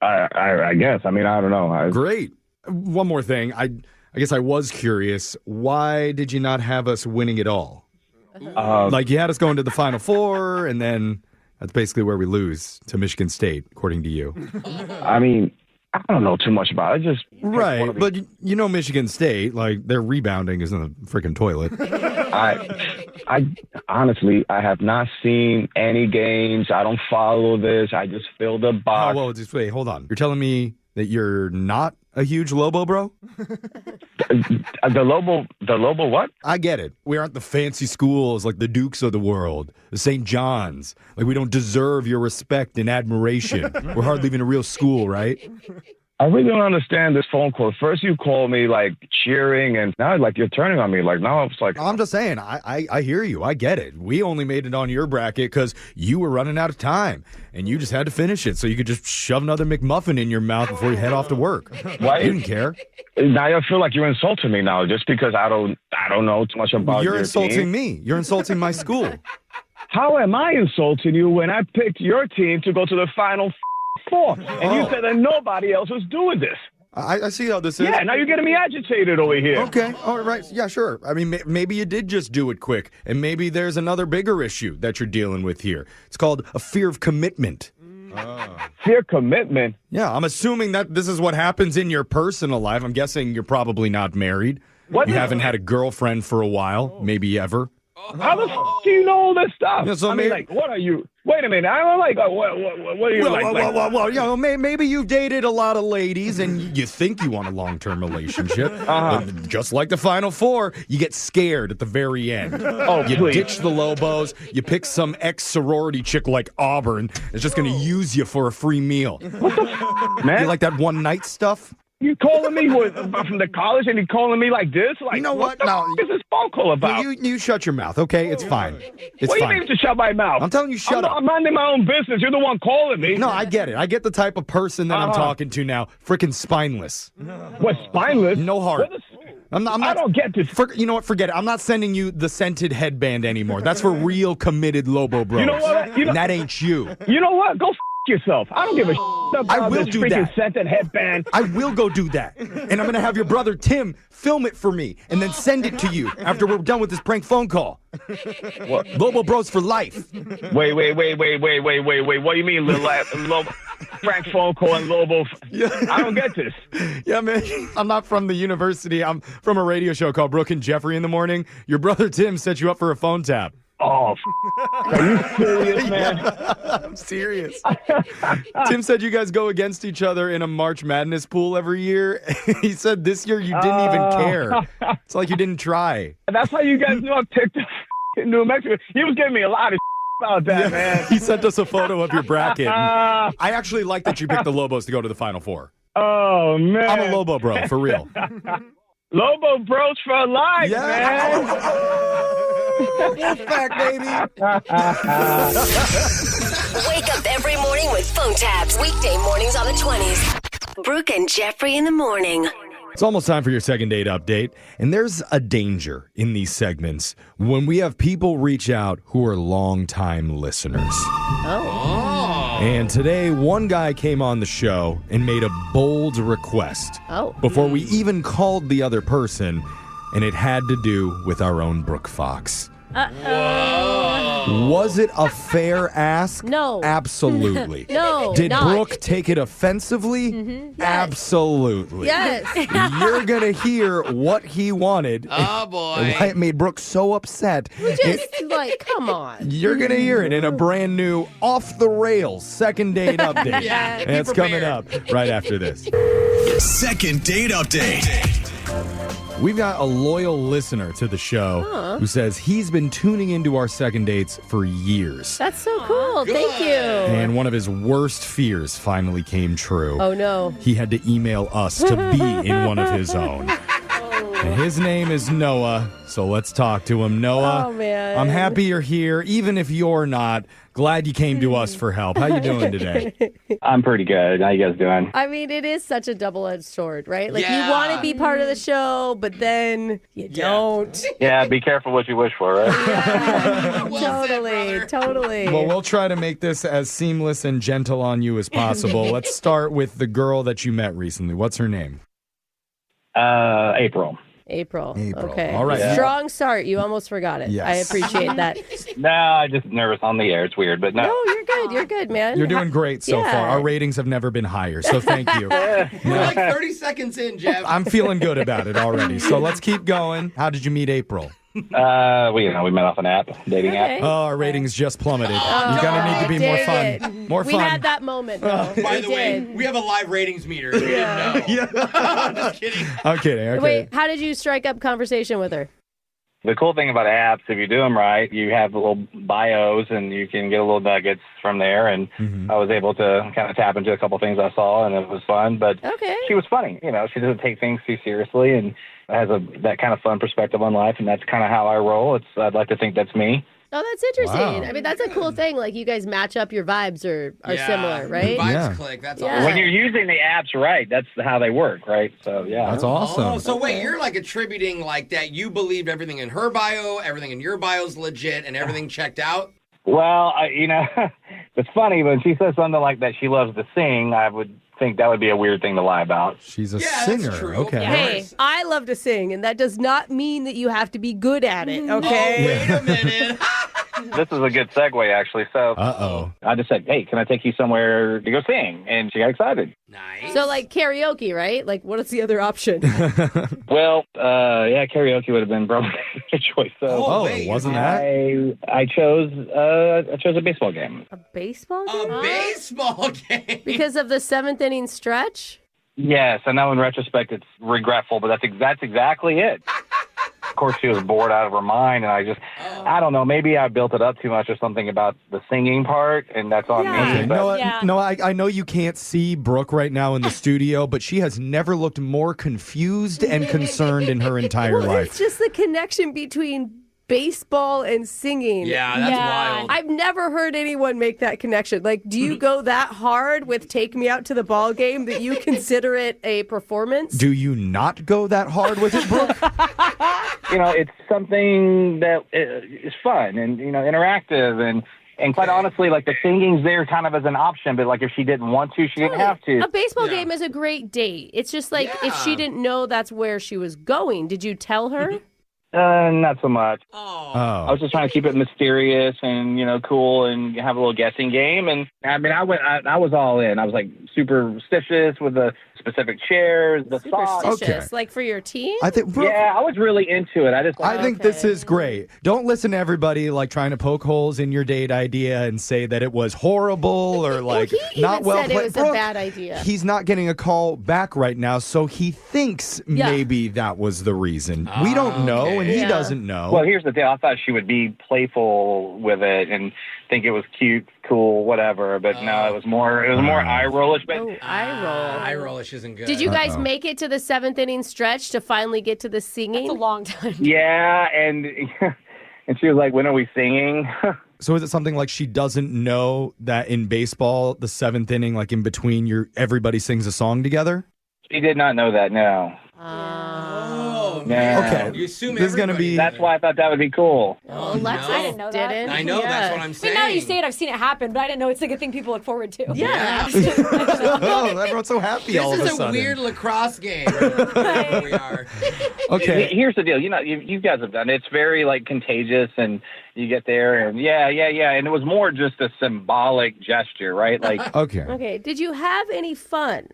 guess. I mean, I don't know. Great. One more thing. I guess I was curious. Why did you not have us winning it all? Like you had us going to the Final Four, and then that's basically where we lose to Michigan State, according to you. I mean, I don't know too much about it. Right, but you know Michigan State, like their rebounding is in the freaking toilet. I honestly, I have not seen any games. I don't follow this. I just fill the box. Oh, well, just wait, hold on. You're telling me that you're not a huge Lobo bro? The Lobo what? I get it. We aren't the fancy schools like the Dukes of the world, the St. John's. Like we don't deserve your respect and admiration. We're hardly even a real school, right? I really don't understand this phone call. First you call me like cheering, and now like you're turning on me. Like now it's like I'm just saying. I hear you. I get it. We only made it on your bracket because you were running out of time, and you just had to finish it so you could just shove another McMuffin in your mouth before you head off to work. Why? You didn't care. Now I feel like you're insulting me now just because I don't know too much about your You're insulting team. me. You're insulting my school. How am I insulting you when I picked your team to go to the Final Four, and you said that nobody else was doing this? I see how this is. Yeah, now you're getting me agitated over here. Okay, all right, yeah, sure. I mean, maybe you did just do it quick, and maybe there's another bigger issue that you're dealing with here. It's called a fear of commitment. Fear commitment? Yeah, I'm assuming that this is what happens in your personal life. I'm guessing you're probably not married. What? You haven't had a girlfriend for a while, maybe ever. How the do you know all this stuff? Yeah, so I mean, like, what are you? Wait a minute. I'm like, what are you Well, you know, maybe you've dated a lot of ladies and you think you want a long-term relationship. But just like the Final Four, you get scared at the very end. You please. ditch the Lobos, you pick some ex-sorority chick like Auburn that's just going to use you for a free meal. What the man? You like that one-night stuff? You calling me from the college and you calling me like this? Like, You know what? the No. f- is this phone call about? You shut your mouth, okay? It's fine. It's what do you fine. mean to shut my mouth? I'm telling you, shut up. I'm minding my own business. You're the one calling me. No, I get it. I get the type of person that I'm talking to now. Freaking spineless. What, spineless? No heart. I'm not, I don't get this. You know what? Forget it. I'm not sending you the scented headband anymore. That's for real committed Lobo bros. You know what? And that ain't you. You know what? Go f yourself. I don't give a about I will this do freaking that. scented headband. I will go do that. And I'm going to have your brother Tim film it for me and then send it to you after we're done with this prank phone call. What? Lobo bros for life. Wait. What do you mean, Lobo? Frank phone call and Lobo? I don't get this. Yeah, man. I'm not from the university. I'm from a radio show called Brooke and Jeffrey in the Morning. Your brother Tim set you up for a phone tap. Oh, are you serious, man? I'm serious. Tim said you guys go against each other in a March Madness pool every year. He said this year you didn't even care. It's like you didn't try. That's how you guys know I picked in New Mexico. He was giving me a lot of about that, man. He sent us a photo of your bracket. I actually like that you picked the Lobos to go to the Final Four. Oh, man. I'm a Lobo bro, for real. Lobo bros for life, man. Wolfpack, baby. Wake up every morning with phone taps. Weekday mornings on the 20s. Brooke and Jeffrey in the morning. It's almost time for your second date update, and there's a danger in these segments when we have people reach out who are longtime listeners. And today, one guy came on the show and made a bold request before we even called the other person, and it had to do with our own Brooke Fox. Was it a fair ask? No. Absolutely. No, Did not. Brooke take it offensively? Yes. Absolutely. Yes. You're going to hear what he wanted. Oh, boy. And why it made Brooke so upset. Come on. You're going to hear it in a brand new off the rails second date update. Yeah, and it's coming up right after this. Second date update. We've got a loyal listener to the show who says he's been tuning into our second dates for years. That's so cool. Thank you. And one of his worst fears finally came true. Oh, no. He had to email us to be in one of his own. And his name is Noah, so let's talk to him. Noah, Oh, man. I'm happy you're here, even if you're not. Glad you came to us for help. How you doing today? I'm pretty good. How you guys doing? I mean, it is such a double-edged sword, right? Like, Yeah. you want to be part of the show, but then you don't. Yeah, be careful what you wish for, right? Totally. Well, we'll try to make this as seamless and gentle on you as possible. Let's start with the girl that you met recently. What's her name? April. April. Okay. All right. Yeah. Strong start. You almost forgot it. Yes. I appreciate that. No, I'm just nervous on the air. It's weird, but no. No, you're good. You're good, man. You're doing great so Yeah. far. Our ratings have never been higher, so thank you. We're like 30 seconds in, Jeff. I'm feeling good about it already. So let's keep going. How did you meet April? We met off an app, dating app. Oh, our ratings just plummeted. Oh, You're going to need to be more dang fun. it. More We fun. had that moment, though. By We the way, did. we have a live ratings meter. If you didn't know. I'm just kidding. I'm kidding. Okay. Wait, how did you strike up conversation with her? The cool thing about apps, if you do them right, you have little bios and you can get a little nuggets from there. And I was able to kind of tap into a couple things I saw, and it was fun. But she was funny. You know, she doesn't take things too seriously and has that kind of fun perspective on life. And that's kind of how I roll. I'd like to think that's me. Oh, that's interesting. Wow. I mean, that's a cool thing. Like, you guys match up, your vibes are similar, right? Vibes click. That's Yeah. awesome. When you're using the apps right, that's how they work, right? So, yeah. That's awesome. Oh, so wait, you're like attributing like that you believed everything in her bio, everything in your bio's legit, and everything checked out? Well, it's funny when she says something like that she loves to sing, I would think that would be a weird thing to lie about. She's a singer. Okay. Hey, I love to sing, and that does not mean that you have to be good at it, okay? Wait a minute. This is a good segue, actually. So I just said, hey, can I take you somewhere to go sing? And she got excited. So, like, karaoke, right? Like, what is the other option? Well, karaoke would have been probably a choice. So wasn't that? I chose a baseball game. A baseball game? A baseball game? Because of the seventh inning stretch? Yes, I know in retrospect it's regretful, but that's exactly it. Of course, she was bored out of her mind, and I don't know, maybe I built it up too much or something about the singing part, and that's on me. But I know you can't see Brooke right now in the studio, but she has never looked more confused and concerned in her entire Well, life. it's just the connection between baseball and singing. Yeah, that's wild. I've never heard anyone make that connection. Like, do you go that hard with Take Me Out to the Ball Game that you consider it a performance? Do you not go that hard with it, Brooke? it's something that is fun and, interactive and quite honestly, like the singing's there kind of as an option, but like if she didn't want to, she didn't have to. A baseball game is a great date. It's just like if she didn't know that's where she was going, did you tell her? Not so much. Oh. I was just trying to keep it mysterious and, cool and have a little guessing game. And I mean, I was all in. I was like superstitious with the specific chairs, the socks. Superstitious, like for your team? I think, I was really into it. I think this is great. Don't listen to everybody like trying to poke holes in your date idea and say that it was horrible or like he not even well said it played. was a Brooke, bad idea. He's not getting a call back right now, so he thinks maybe that was the reason. We don't know, and he doesn't know. Well, here's the deal. I thought she would be playful with it and think it was cute, cool, whatever. But no, it was more eye rollish. But Eye rollish isn't good. Did you guys make it to the seventh inning stretch to finally get to the singing? That's a long time. Yeah, and she was like, "When are we singing?" So is it something like she doesn't know that in baseball, the seventh inning, like in between, everybody sings a song together? She did not know that. No. Oh, Yeah. You assume This is gonna everybody- be. That's why I thought that would be cool. Alexis I didn't know that. didn't. I know, that's what I'm I saying. mean, now that you say it, I've seen it happen, but I didn't know it's like a thing people look forward to. Yeah. Oh, everyone's so happy all of a This is a sudden. weird lacrosse game. Where we are. Okay. Here's the deal. You know, you guys have done it. It's very like contagious, and you get there, and yeah. And it was more just a symbolic gesture, right? Like, Okay. Okay. Did you have any fun?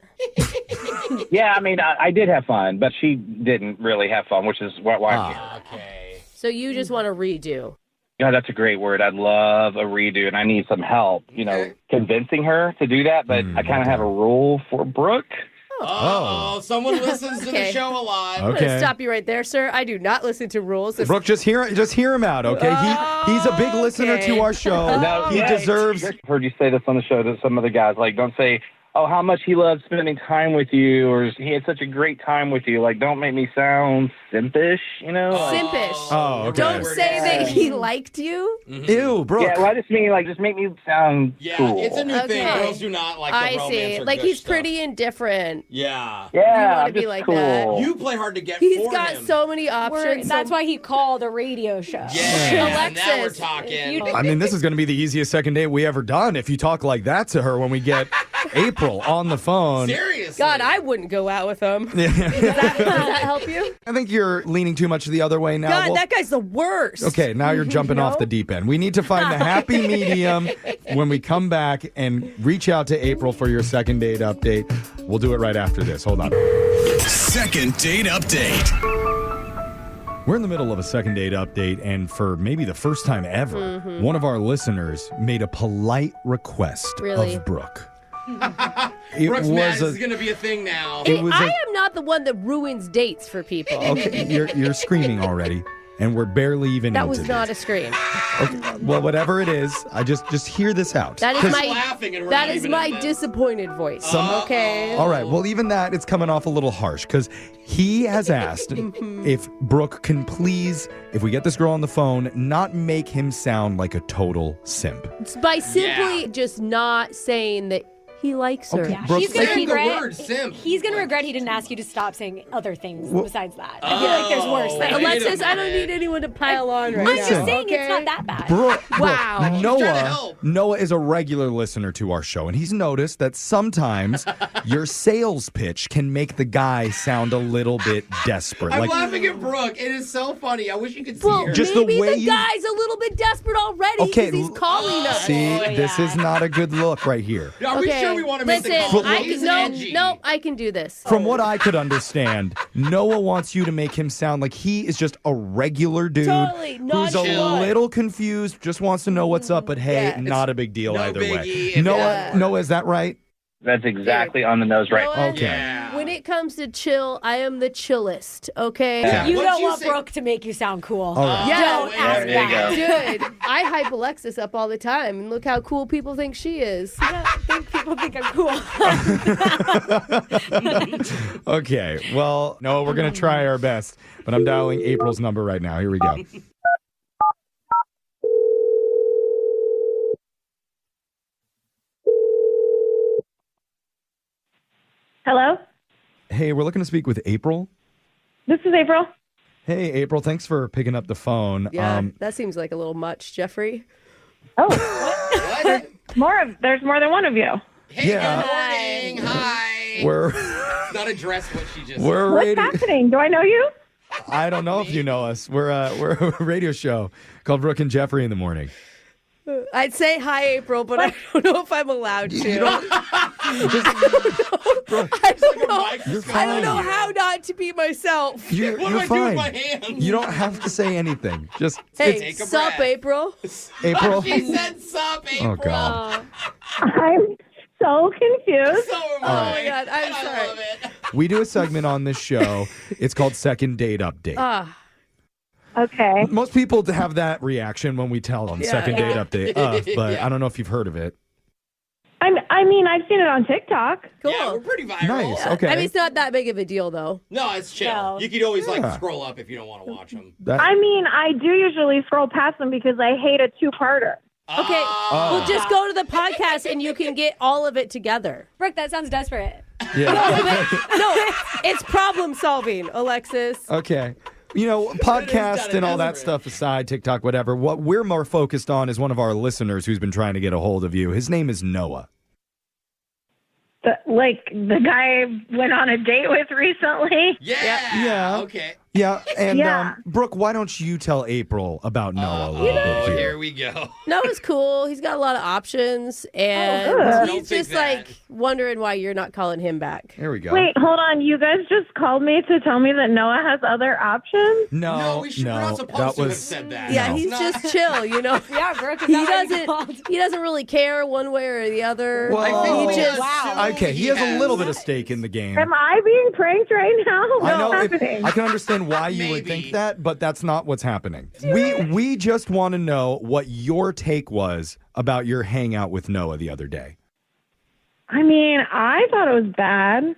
yeah. I mean, I did have fun, but she didn't really have fun, which is why I'm here. Okay. So you just want to redo? Yeah, that's a great word. I'd love a redo, and I need some help, convincing her to do that. But I kind of have a rule for Brooke. Oh, someone listens to the Okay. show a lot. I'm going to stop you right there, sir. I do not listen to rules. Brooke, just hear him out, okay? He's a big listener to our show. No, He yeah, deserves. I've heard you say this on the show to some other guys. Like, don't say, oh, how much he loved spending time with you, or he had such a great time with you. Like, don't make me sound simpish, Simpish. Oh, okay. Don't say that he liked you. Ew, Brooke. Yeah, well, I just mean, just make me sound cool. It's a new thing. Girls do not like the I romance see. or Like gush he's stuff. pretty indifferent. Yeah. You Yeah, want to I'm be just like cool. that. You play hard to get He's for got him. so many options. That's why he called a radio show. Yeah, now we're Alexis, talking. I mean, this is going to be the easiest second date we ever done if you talk like that to her when we get April on the phone. Seriously. God, I wouldn't go out with him. Does that help you? I think you're leaning too much the other way now. God, Well, that guy's the worst. okay, now you're jumping off the deep end. We need to find the happy medium when we come back and reach out to April for your second date update. We'll do it right after this. Hold on. Second date update. We're in the middle of a second date update, and for maybe the first time ever, one of our listeners made a polite request Really? of Brooke. Brooks Madness is going to be a thing now. It was I am not the one that ruins dates for people. Okay, you're screaming already, and we're barely even That into was not this. a scream. Okay, well, whatever it is, I just hear this out. That is 'Cause- my disappointed voice. Okay. All right, well, even that, it's coming off a little harsh because he has asked if Brooke can please, if we get this girl on the phone, not make him sound like a total simp. It's by simply just not saying that he likes her. Okay, Yeah, Brooke- he's gonna Saying the regret. word simp. He's gonna regret he didn't ask you to stop saying other things Well- besides that. I feel like there's worse things. Wait a Alexis, I don't minute. need anyone to pile on right I'm now. just saying okay? it's not that bad. Brooke, Wow. trying to Noah help. is a regular listener to our show, and he's noticed that sometimes your sales pitch can make the guy sound a little bit desperate. I'm Like, laughing at Brooke. It is so funny. I wish you could see Well, her. Just the maybe way the you- guy's a little bit desperate already Okay, because he's calling us. see, Oh, this yeah. is not a good look right here. Are we sure we want to make listen, the call? I He's can, edgy. no, I can do this. From what I could understand, Noah wants you to make him sound like he is just a regular dude Totally, not who's a chill. little confused, just wants to know what's up, but hey, Yeah. not a big deal no either biggie way. if Noah, is that right? That's exactly on the nose right Noah, Okay. Yeah. When it comes to chill, I am the chillest, okay? Yeah. You What'd don't you want say? Brooke to make you sound cool. All right. Yeah, Don't ask there you that. go. Dude, I hype Alexis up all the time, and look how cool people think she is. I think people think I'm cool. Okay, well, Noah, we're going to try our best, but I'm dialing April's number right now. Here we go. Hello, Hey, we're looking to speak with April. this is April. Hey, April, thanks for picking up the phone. Yeah, that seems like a little much, Jeffrey. Oh, What? there's more than one of you. Hey, Yeah. good morning. Hi. We're It's not addressed what she just we're What's radio. happening? Do I know you? I don't know if you know us. We're a radio show called Brooke and Jeffrey in the morning. I'd say hi, April, but I don't know if I'm allowed to. You don't- I don't know. You're I don't know fine. how not to be myself. You're What do I do fine. with my hands? You don't have to say anything. Just Hey, Take a sup, breath. April? April. She said sup, April. Oh God. I'm so confused. So am Oh I. my God, I'm And I sorry. love it. We do a segment on this show. It's called Second Date Update. Okay. Most people have that reaction when we tell them Yeah. Second Date Update, but I don't know if you've heard of it. I mean, I've seen it on TikTok. Cool. Yeah, we're pretty viral. Nice. Okay. I mean, it's not that big of a deal, though. No, it's chill. No. You could always like Yeah. scroll up if you don't want to watch them. I mean, I do usually scroll past them because I hate a two-parter. Okay, well, just go to the podcast and you can get all of it together. Brooke, that sounds desperate. Yeah. No, it's problem solving, Alexis. Okay. Podcast and all that stuff aside, TikTok, whatever, what we're more focused on is one of our listeners who's been trying to get a hold of you. His name is Noah. The guy I went on a date with recently? Yeah. Okay. Yeah, and Yeah. Brooke, why don't you tell April about Noah a little bit here? Here we go. Noah's cool. He's got a lot of options, and good. he's just like wondering why you're not calling him back. There we go. Wait, hold on. You guys just called me to tell me that Noah has other options? No, we're not supposed to have said that. Yeah, No. he's just chill, Yeah, Brooke, He doesn't really care one way or the other. Well, he just okay, he has a little bit of stake in the game. Am I being pranked right now? I know. What's happening? I can understand why you would think that, but that's not what's happening. We just want to know what your take was about your hangout with Noah the other day. I mean, I thought it was bad.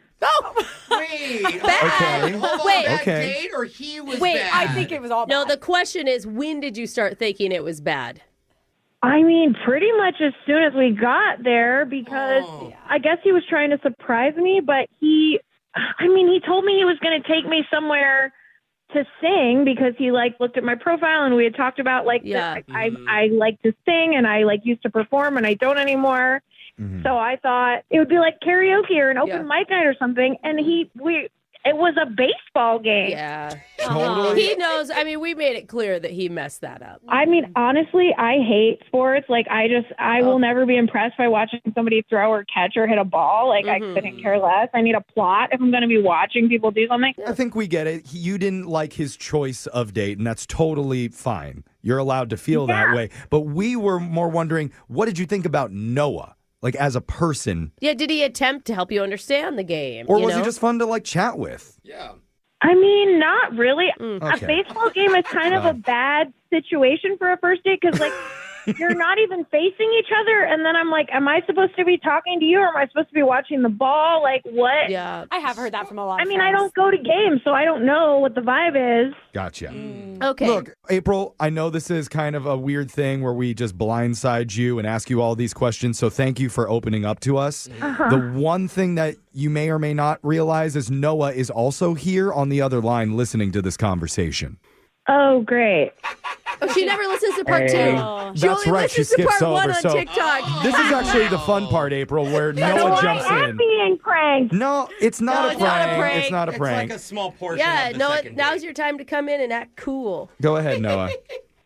Wait. Bad. Okay. Hold on, Wait. That Okay. date or he was Wait, bad? I think it was all bad. No, the question is, when did you start thinking it was bad? I mean, pretty much as soon as we got there, because I guess he was trying to surprise me, but he told me he was going to take me somewhere to sing because he looked at my profile and we had talked about I like to sing and I used to perform and I don't anymore. Mm-hmm. So I thought it would be like karaoke or an open mic night or something. And it was a baseball game. Yeah. Totally. He knows. I mean, we made it clear that he messed that up. I mean, honestly, I hate sports. I will never be impressed by watching somebody throw or catch or hit a ball. I couldn't care less. I need a plot if I'm going to be watching people do something. I think we get it. You didn't like his choice of date, and that's totally fine. You're allowed to feel that way. But we were more wondering, what did you think about Noah? As a person? Yeah, did he attempt to help you understand the game? Or was he just fun to chat with? Yeah. I mean, not really. Okay. A baseball game is kind of a bad situation for a first date because, you're not even facing each other. And then I'm like, am I supposed to be talking to you or am I supposed to be watching the ball? What? Yeah. I have heard that from a lot of I mean, friends. I don't go to games, so I don't know what the vibe is. Gotcha. Okay. Look, April, I know this is kind of a weird thing where we just blindside you and ask you all these questions, so thank you for opening up to us. The one thing that you may or may not realize is Noah is also here on the other line listening to this conversation. Oh, great. Oh, she never listens to part two. She That's only right. She listens to skips part one over. on So TikTok. this is actually the fun part, April, where So Noah I jumps am in. being pranked. No, it's not, No, a, prank. It's not a It's prank. like a small portion Yeah, of the no, second now's date. your time to come in and act cool. Go ahead, Noah.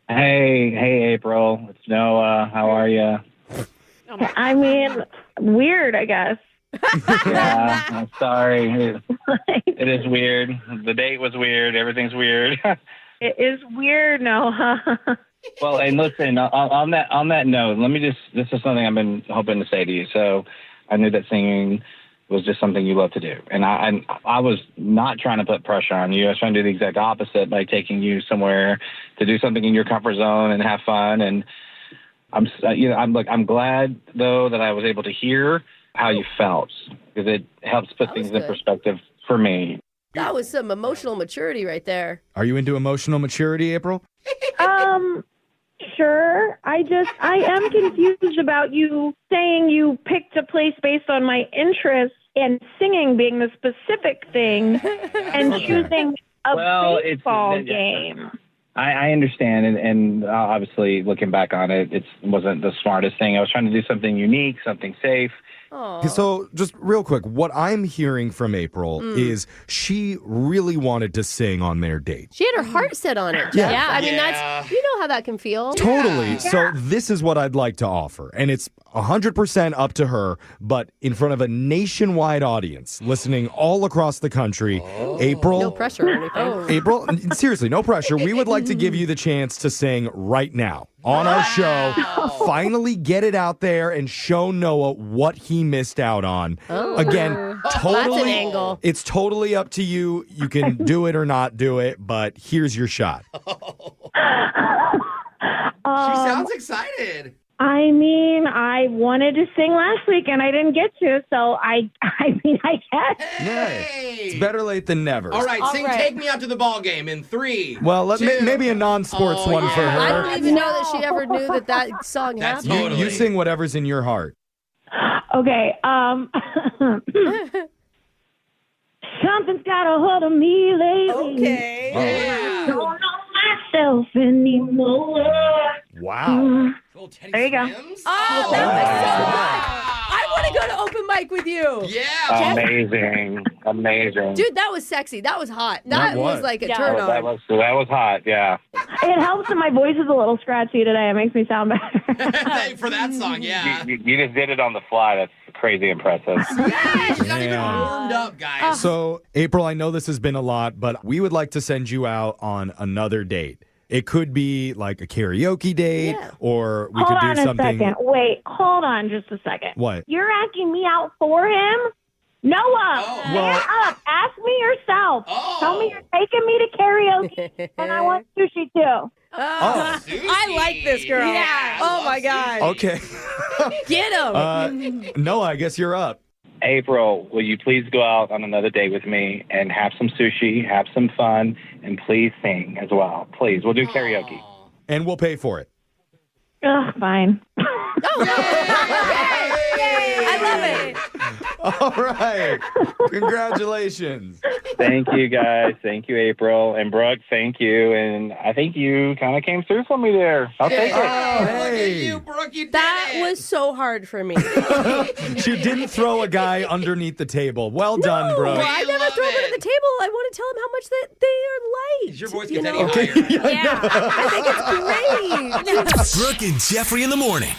Hey, April. It's Noah. How are you? I mean, weird, I guess. Yeah, I'm sorry. It is weird. The date was weird. Everything's weird. It is weird, Noah. Well, and listen, on that note, this is something I've been hoping to say to you. So I knew that singing was just something you love to do. And I was not trying to put pressure on you. I was trying to do the exact opposite by taking you somewhere to do something in your comfort zone and have fun. And I'm glad though that I was able to hear how you felt because it helps put things in perspective for me. That was some emotional maturity right there. Are you into emotional maturity, April? Sure. I am confused about you saying you picked a place based on my interests and singing being the specific thing and choosing a baseball game. I understand, and obviously looking back on it, it wasn't the smartest thing. I was trying to do something unique, something safe. So just real quick, what I'm hearing from April is she really wanted to sing on their date. She had her heart set on it. Yeah. Jeff. I mean, that's, you know how that can feel. Totally. Yeah. So this is what I'd like to offer. And it's 100% up to her, but in front of a nationwide audience listening all across the country, April. No pressure or anything. April, seriously, no pressure. We would like to give you the chance to sing right now on our show. Finally get it out there and show Noah what he missed out on. Again, totally. That's an angle. It's totally up to you. You can do it or not do it, but here's your shot. She sounds excited. I mean, I wanted to sing last week and I didn't get to, so I guess. Hey. It's better late than never. All right, Take Me Out to the Ball Game in 3. Well, maybe a non-sports one for her. I don't even know that she ever knew that song happened. You sing whatever's in your heart. Okay. Something's got a hold of me lately. Okay. I don't know myself anymore. Wow. There you go. Oh, that was so good. I want to go to open mic with you. Yeah. Amazing. Dude, that was sexy. That was hot. That was like a turn on. That was hot, yeah. It helps that my voice is a little scratchy today. It makes me sound better. For that song, yeah. You just did it on the fly. That's crazy impressive. Yes, you're not even warmed up, guys. So, April, I know this has been a lot, but we would like to send you out on another date. It could be like a karaoke date, or we could do something. Hold on a second. Wait, hold on just a second. What? You're asking me out for him? Noah, man up. Ask me yourself. Tell me you're taking me to karaoke, and I want sushi too. I like this girl. Yeah. Oh, my God. Okay. Get him. Noah, I guess you're up. April, will you please go out on another date with me and have some sushi, have some fun, and please sing as well. Please, we'll do karaoke. And we'll pay for it. Ugh, fine. I love it. All right. Congratulations. Thank you, guys. Thank you, April. And Brooke, thank you. And I think you kind of came through for me there. I'll take it. Look at you, Brooke. You did That it. was so hard for me. She didn't throw a guy underneath the table. Well done, bro. Well, I never throw them at the table. I want to tell them how much that they are liked. Your voice you gets know? any higher. Yeah. I think it's great. Brooke and Jeffrey in the morning.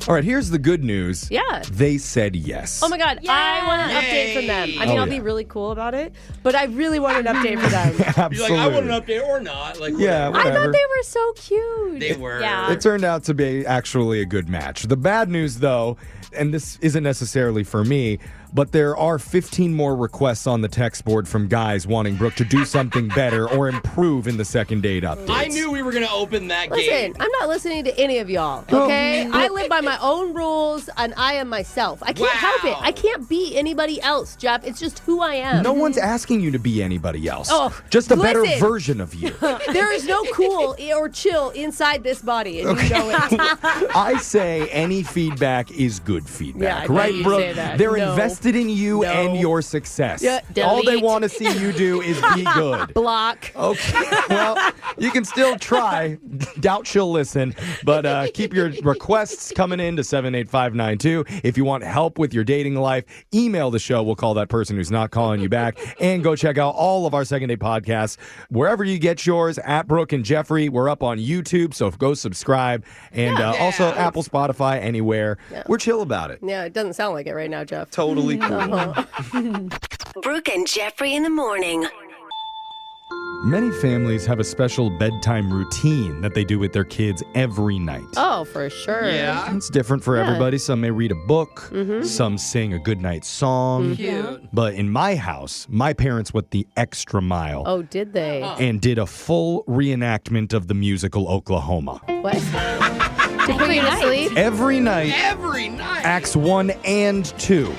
All right, here's the good news. Yeah. They said yes. Oh my God, I want an update from them. I mean, I'll be really cool about it, but I really want an update from them. Absolutely. You're like, I want an update or not. Like, Yeah, whatever. I whatever. thought they were so cute. They were. Yeah. It turned out to be actually a good match. The bad news, though, and this isn't necessarily for me, but there are 15 more requests on the text board from guys wanting Brooke to do something better or improve in the second date updates. I knew we were going to open that Listen, gate. I'm not listening to any of y'all, okay? I live by my own rules, and I am myself. I can't help it. I can't be anybody else, Jeff. It's just who I am. No one's asking you to be anybody else. Oh, just a better listen. version of you. There is no cool or chill inside this body, and you know it. I say any feedback is good feedback. Yeah, I know right, you Brooke? say that. They're No. invested in you No. and your success. Yeah, All they delete. want to see you do is be good. Block. Okay, well, you can still try. Doubt she'll listen, but keep your requests coming in to 78592. If you want help with your dating life, email the show. We'll call that person who's not calling you back. And go check out all of our Second Date podcasts. Wherever you get yours, at Brooke and Jeffrey. We're up on YouTube, so go subscribe. And also Apple, Spotify, anywhere. Yeah. We're chill about it. Yeah, it doesn't sound like it right now, Jeff. Totally cool. Brooke and Jeffrey in the morning. Many families have a special bedtime routine that they do with their kids every night. Oh, for sure. Yeah. It's different for Yeah. everybody. Some may read a book, some sing a goodnight song. Cute. But in my house, my parents went the extra mile Oh, did they? and did a full reenactment of the musical Oklahoma. What? To put you to sleep? Every night, Every night. acts 1 and 2.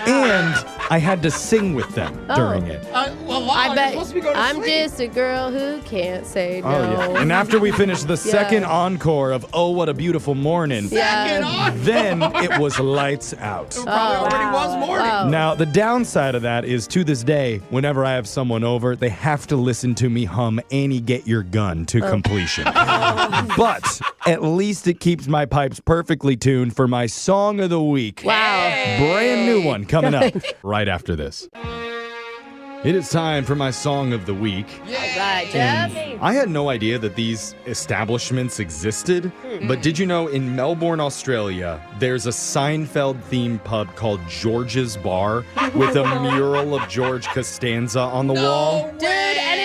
And I had to sing with them during it. Well, I you're bet supposed to be going to I'm sleep. just a girl who can't say no. Oh, yeah. And after we finished the second encore of Oh, What a Beautiful Morning, Second on. then it was lights out. It probably already was morning. Wow. Now, the downside of that is to this day, whenever I have someone over, they have to listen to me hum Annie Get Your Gun to completion. But at least it keeps my pipes perfectly tuned for my song of the week. Wow. Brand new one coming up right after this. It is time for my song of the week. All right, Jeff. I had no idea that these establishments existed, but did you know in Melbourne, Australia, there's a Seinfeld-themed pub called George's Bar with a mural of George Costanza on the wall? Dude, and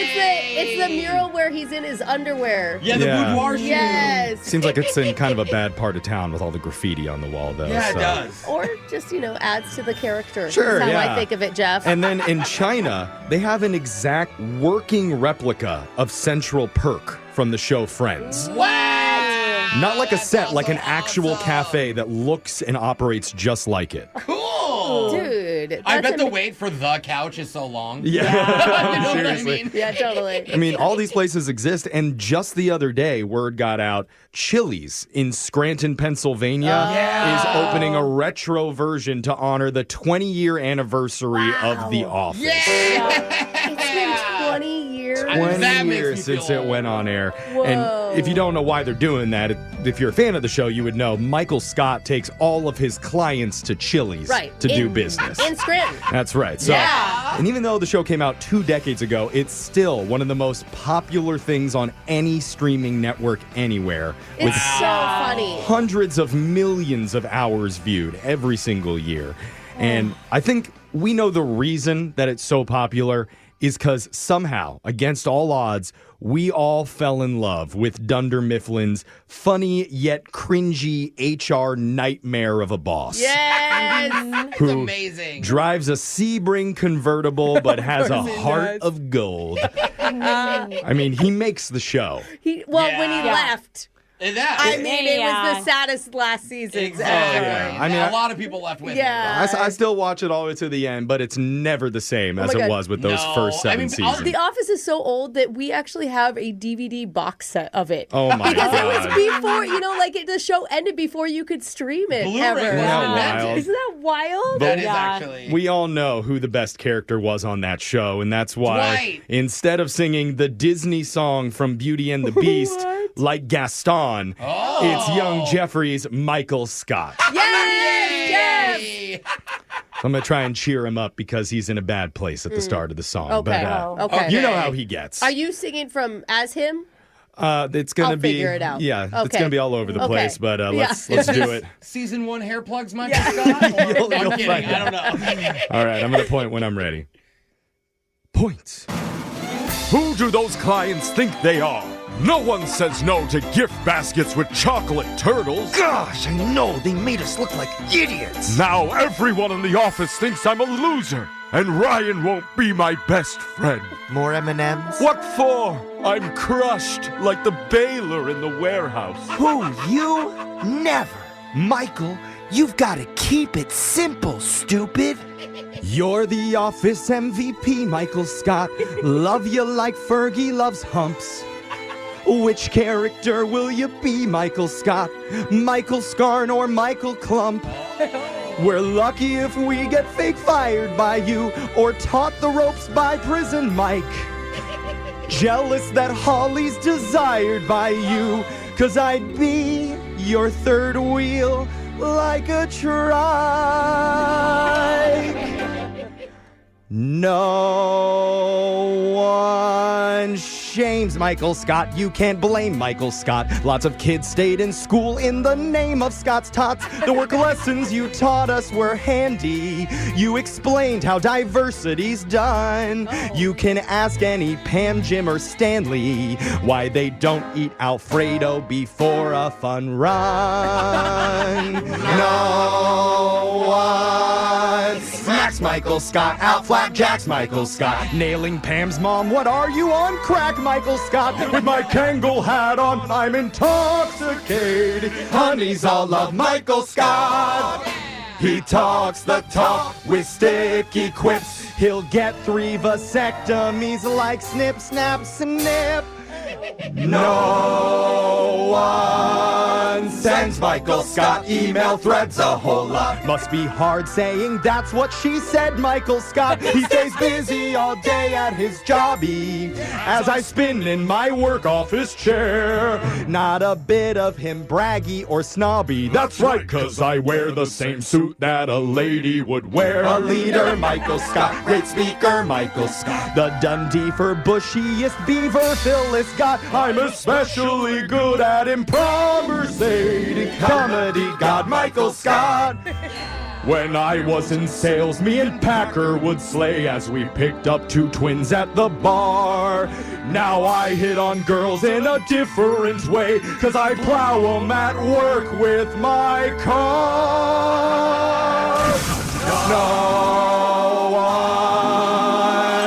it's the mural where he's in his underwear. Yeah, the Yeah. boudoir shoe. Yes. Seems like it's in kind of a bad part of town with all the graffiti on the wall, though. Yeah, so. it does. Or just, adds to the character. Sure, That's how yeah. I think of it, Jeff. And then in China, they have an exact working replica of Central Perk from the show Friends. What? Not like a set, like an actual cafe that looks and operates just like it. Cool. Dude. dude. I bet the wait for the couch is so long. Yeah. You know what I Seriously. mean? Yeah, totally. I mean, all these places exist, and just the other day, word got out, Chili's in Scranton, Pennsylvania is opening a retro version to honor the 20-year anniversary of The Office. It's been 20 years. 20 years since it went on air. Whoa. And if you don't know why they're doing that, if you're a fan of the show, you would know Michael Scott takes all of his clients to Chili's to do business. In Scranton. That's right. So, and even though the show came out 2 decades ago, it's still one of the most popular things on any streaming network anywhere. It's so funny. Hundreds of millions of hours viewed every single year. And I think we know the reason that it's so popular is because somehow, against all odds, we all fell in love with Dunder Mifflin's funny yet cringy HR nightmare of a boss. Yes! It's Who amazing. drives a Sebring convertible but has a heart of gold. I mean, he makes the show. When he left. I mean, it was the saddest last season. Exactly. I mean, a lot of people left with it. I still watch it all the way to the end, but it's never the same as it was with those first 7 seasons. The Office is so old that we actually have a DVD box set of it. Oh my because God. it was before, the show ended before you could stream it. Blu-ray ever. wasn't invented. Isn't that wild? But actually. We all know who the best character was on that show, and that's why Dwight. instead of singing the Disney song from Beauty and the Beast, like Gaston, it's young Jeffrey's Michael Scott. Yes! I'm going to try and cheer him up because he's in a bad place at the start of the song. Okay. But you know how he gets. Are you singing from as him? It's going to be. figure it out. Yeah, it's Okay. going to be all over the place, but let's do it. Season 1 hair plugs, Michael Scott? You'll I'm kidding. find I don't know. All right, I'm going to point when I'm ready. Point. Who do those clients think they are? No one says no to gift baskets with chocolate turtles. Gosh, I know. They made us look like idiots. Now everyone in the office thinks I'm a loser, and Ryan won't be my best friend. More M&Ms? What for? I'm crushed like the baler in the warehouse. Who, you? Never. Michael, you've got to keep it simple, stupid. You're the office MVP, Michael Scott. Love you like Fergie loves humps. Which character will you be, Michael Scott? Michael Scarn or Michael Clump? We're lucky if we get fake fired by you or taught the ropes by Prison Mike. Jealous that Holly's desired by you, 'cause I'd be your third wheel like a trike. No one shames Michael Scott. You can't blame Michael Scott. Lots of kids stayed in school in the name of Scott's Tots. The work lessons you taught us were handy. You explained how diversity's done. You can ask any Pam, Jim, or Stanley why they don't eat Alfredo before a fun run. No one smacks Michael Scott. Out flapjacks Michael Scott. Nailing Pam's mom. What are you on crack, Michael Scott? With my Kangol hat on, I'm intoxicated. Honeys all love Michael Scott. He talks the talk with sticky quips. He'll get 3 vasectomies like snip, snap, snip. No one sends Michael Scott email threads a whole lot. Must be hard saying that's what she said, Michael Scott. He stays busy all day at his jobby as I spin in my work office chair. Not a bit of him braggy or snobby. That's right, 'cause I wear the same suit that a lady would wear. A leader, Michael Scott. Great speaker, Michael Scott. The Dundee for bushiest beaver Phyllis got. I'm especially good at improvisating. Comedy god Michael Scott. When I was in sales, me and Packer would slay as we picked up 2 twins at the bar. Now I hit on girls in a different way, 'cause I plow 'em at work with my car. No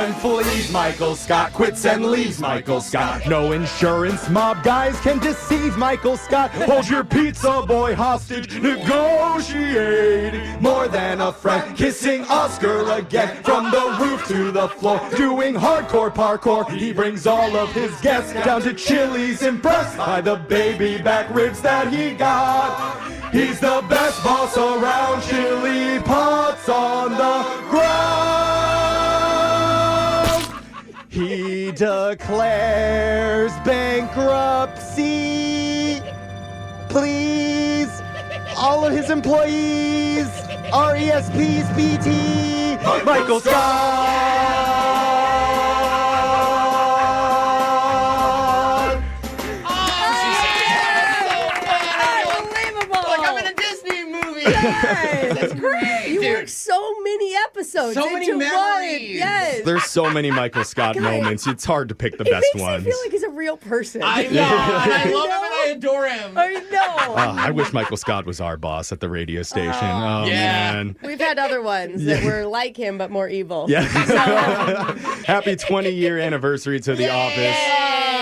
one flees Michael Scott. Scott quits and leaves Michael Scott. No insurance mob guys can deceive Michael Scott. Hold your pizza boy hostage, negotiate. More than a friend, kissing Oscar again. From the roof to the floor, doing hardcore parkour. He brings all of his guests down to Chili's, impressed by the baby back ribs that he got. He's the best boss around, chili pots on the ground. He declares bankruptcy. Please, all of his employees, RESPs, PT, Michael Scott. That's great. You worked so many episodes. So many into memories. One. Yes. There's so many Michael Scott moments. It's hard to pick the best ones. I feel like he's a real person. I know. And I love him and I adore him. I know. I wish Michael Scott was our boss at the radio station. Oh, yeah. man. We've had other ones that were like him but more evil. Yeah. Happy 20-year anniversary to The Office.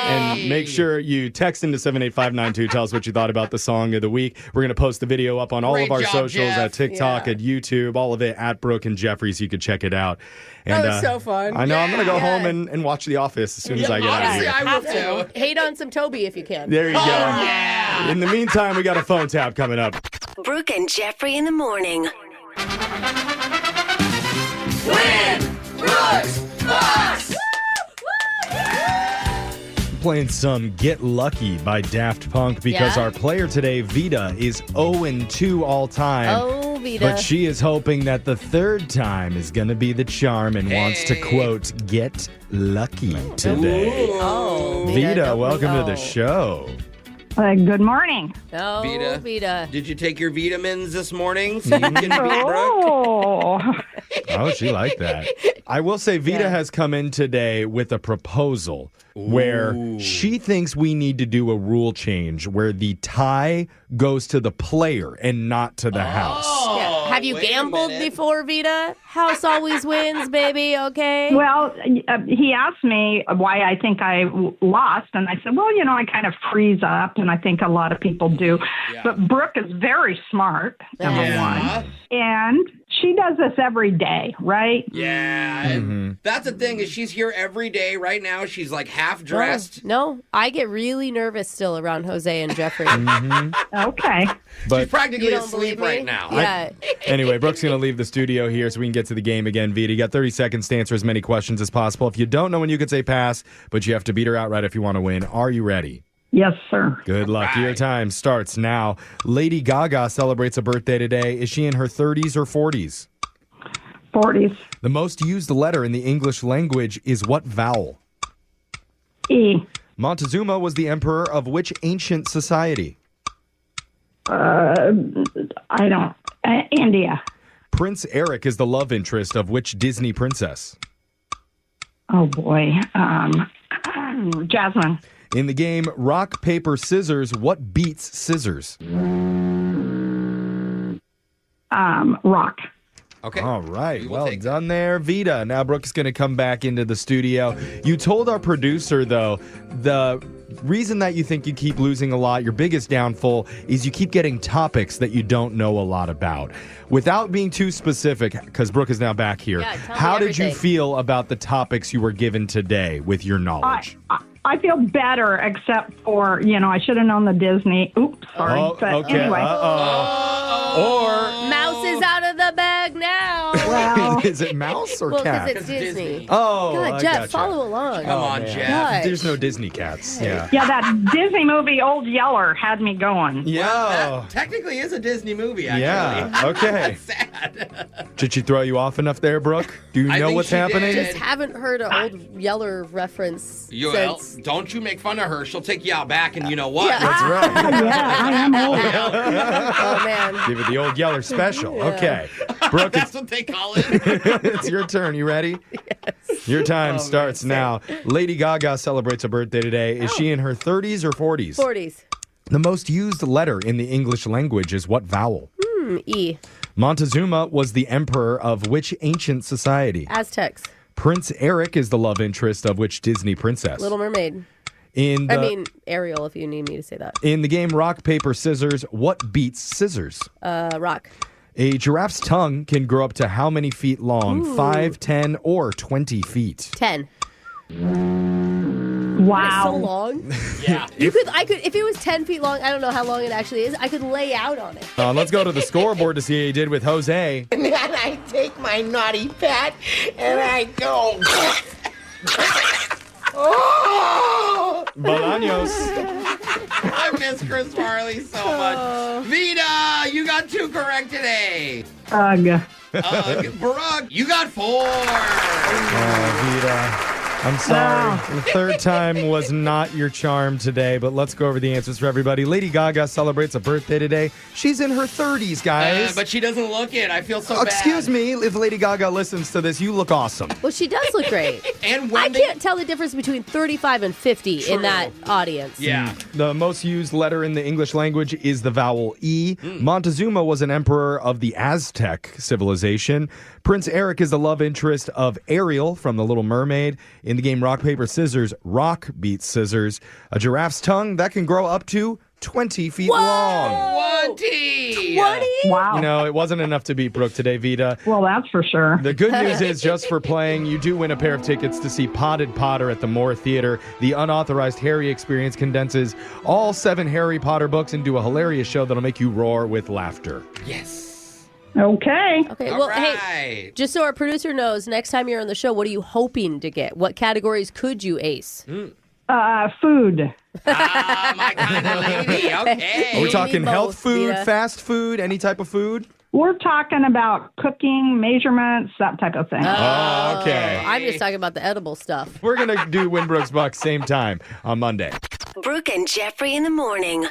And make sure you text into 78592. Tell us what you thought about the song of the week. We're going to post the video up on all of our socials, Jeff. at TikTok, at YouTube, all of it at Brooke and Jeffrey, so you can check it out. And, that was so fun. I know. I'm going to go home and watch The Office as soon as I get out of here. I will too. Hate on some Toby if you can. There you go. Yeah. In the meantime, we got a phone tap coming up. Brooke and Jeffrey in the morning. Win! Brooks! Bucks! Playing some Get Lucky by Daft Punk because our player today, Vita, is 0-2 all time. Oh, Vita. But she is hoping that the third time is going to be the charm and wants to, quote, get lucky today. Oh, Vita, welcome to the show. Good morning. Oh, Vita. Did you take your vitamins this morning so you can beat Brooke? Oh, she liked that. I will say Vita has come in today with a proposal where she thinks we need to do a rule change where the tie goes to the player and not to the house. Yeah. Have you gambled before, Vita? House always wins, baby, okay? Well, he asked me why I think I lost, and I said, well, I kind of freeze up, and I think a lot of people do. Yeah. But Brooke is very smart, number one. And she does this every day, right? Yeah. And that's the thing is she's here every day. Right now, she's like half dressed. No, I get really nervous still around Jose and Jeffrey. Okay. But she's practically asleep right now. Yeah. Anyway, Brooke's going to leave the studio here so we can get to the game again. Vita, you got 30 seconds to answer as many questions as possible. If you don't know when you can say pass, but you have to beat her outright if you want to win. Are you ready? Yes, sir. Good luck. Your time starts now. Lady Gaga celebrates a birthday today. Is she in her 30s or 40s? 40s. The most used letter in the English language is what vowel? E. Montezuma was the emperor of which ancient society? India. Prince Eric is the love interest of which Disney princess? Oh, boy. Jasmine. In the game Rock, Paper, Scissors, what beats scissors? Rock. Okay. All right. Well done there, Vita. Now Brooke is going to come back into the studio. You told our producer, though, the reason that you think you keep losing a lot, your biggest downfall, is you keep getting topics that you don't know a lot about. Without being too specific, because Brooke is now back here, how did you feel about the topics you were given today with your knowledge? I feel better, except for, I should have known the Disney. Oops, sorry. Anyway. Or Mouse is out of the bag now. Well, is it mouse or cat? Because it's Disney. Oh, God, Jeff, follow along. Come on, Jeff. Gosh. There's no Disney cats. Yeah. Yeah, that Disney movie, Old Yeller, had me going. Yeah. Well, that technically is a Disney movie, actually. Yeah. Okay. That's sad. Did she throw you off enough there, Brooke? Do you know what's happening? Just haven't heard an Old Yeller reference since. Don't you make fun of her. She'll take you out back, and you know what? Yeah. That's right. Yeah, I am old. Oh, man. Give it the Old Yeller special. Yeah. Okay. Brooke, that's what they call it. It's your turn. You ready? Yes. Your time starts now. Lady Gaga celebrates a birthday today. Is she in her 30s or 40s? 40s. The most used letter in the English language is what vowel? E. Montezuma was the emperor of which ancient society? Aztecs. Prince Eric is the love interest of which Disney princess? Little Mermaid. Ariel, if you need me to say that. In the game Rock, Paper, Scissors, what beats scissors? Rock. A giraffe's tongue can grow up to how many feet long? Ooh. 5, 10, or 20 feet? 10. Wow. That's so long. Yeah. I could if it was 10 feet long, I don't know how long it actually is, I could lay out on it. Let's go to the scoreboard to see how you did with Jose. And then I take my naughty pet and I go. Oh! Bolaños. I miss Chris Farley so much. Vita, you got 2 correct today. Ugh. Brooke, you got 4. Vita. I'm sorry. The third time was not your charm today, but let's go over the answers for everybody. Lady Gaga celebrates a birthday today. She's in her 30s, guys. But she doesn't look it. I feel so bad. Excuse me, if Lady Gaga listens to this, you look awesome. Well, she does look great. And I can't tell the difference between 35 and 50 in that audience. Yeah. The most used letter in the English language is the vowel E. Montezuma was an emperor of the Aztec civilization. Prince Eric is the love interest of Ariel from The Little Mermaid. In the game Rock, Paper, Scissors, rock beats scissors. A giraffe's tongue, that can grow up to 20 feet long. 20! Wow. You know, it wasn't enough to beat Brooke today, Vita. Well, that's for sure. The good news is, just for playing, you do win a pair of tickets to see Potted Potter at the Moore Theater. The unauthorized Harry experience condenses all 7 Harry Potter books into a hilarious show that'll make you roar with laughter. Yes. Okay. Okay, well, hey, just so our producer knows, next time you're on the show, what are you hoping to get? What categories could you ace? Food. My kind of lady. Okay. Are we talking both, health food, Vita. fast food, any type of food? We're talking about cooking, measurements, that type of thing. Oh, okay. I'm just talking about the edible stuff. We're going to do Winbrook's Bucks same time on Monday. Brooke and Jeffrey in the morning.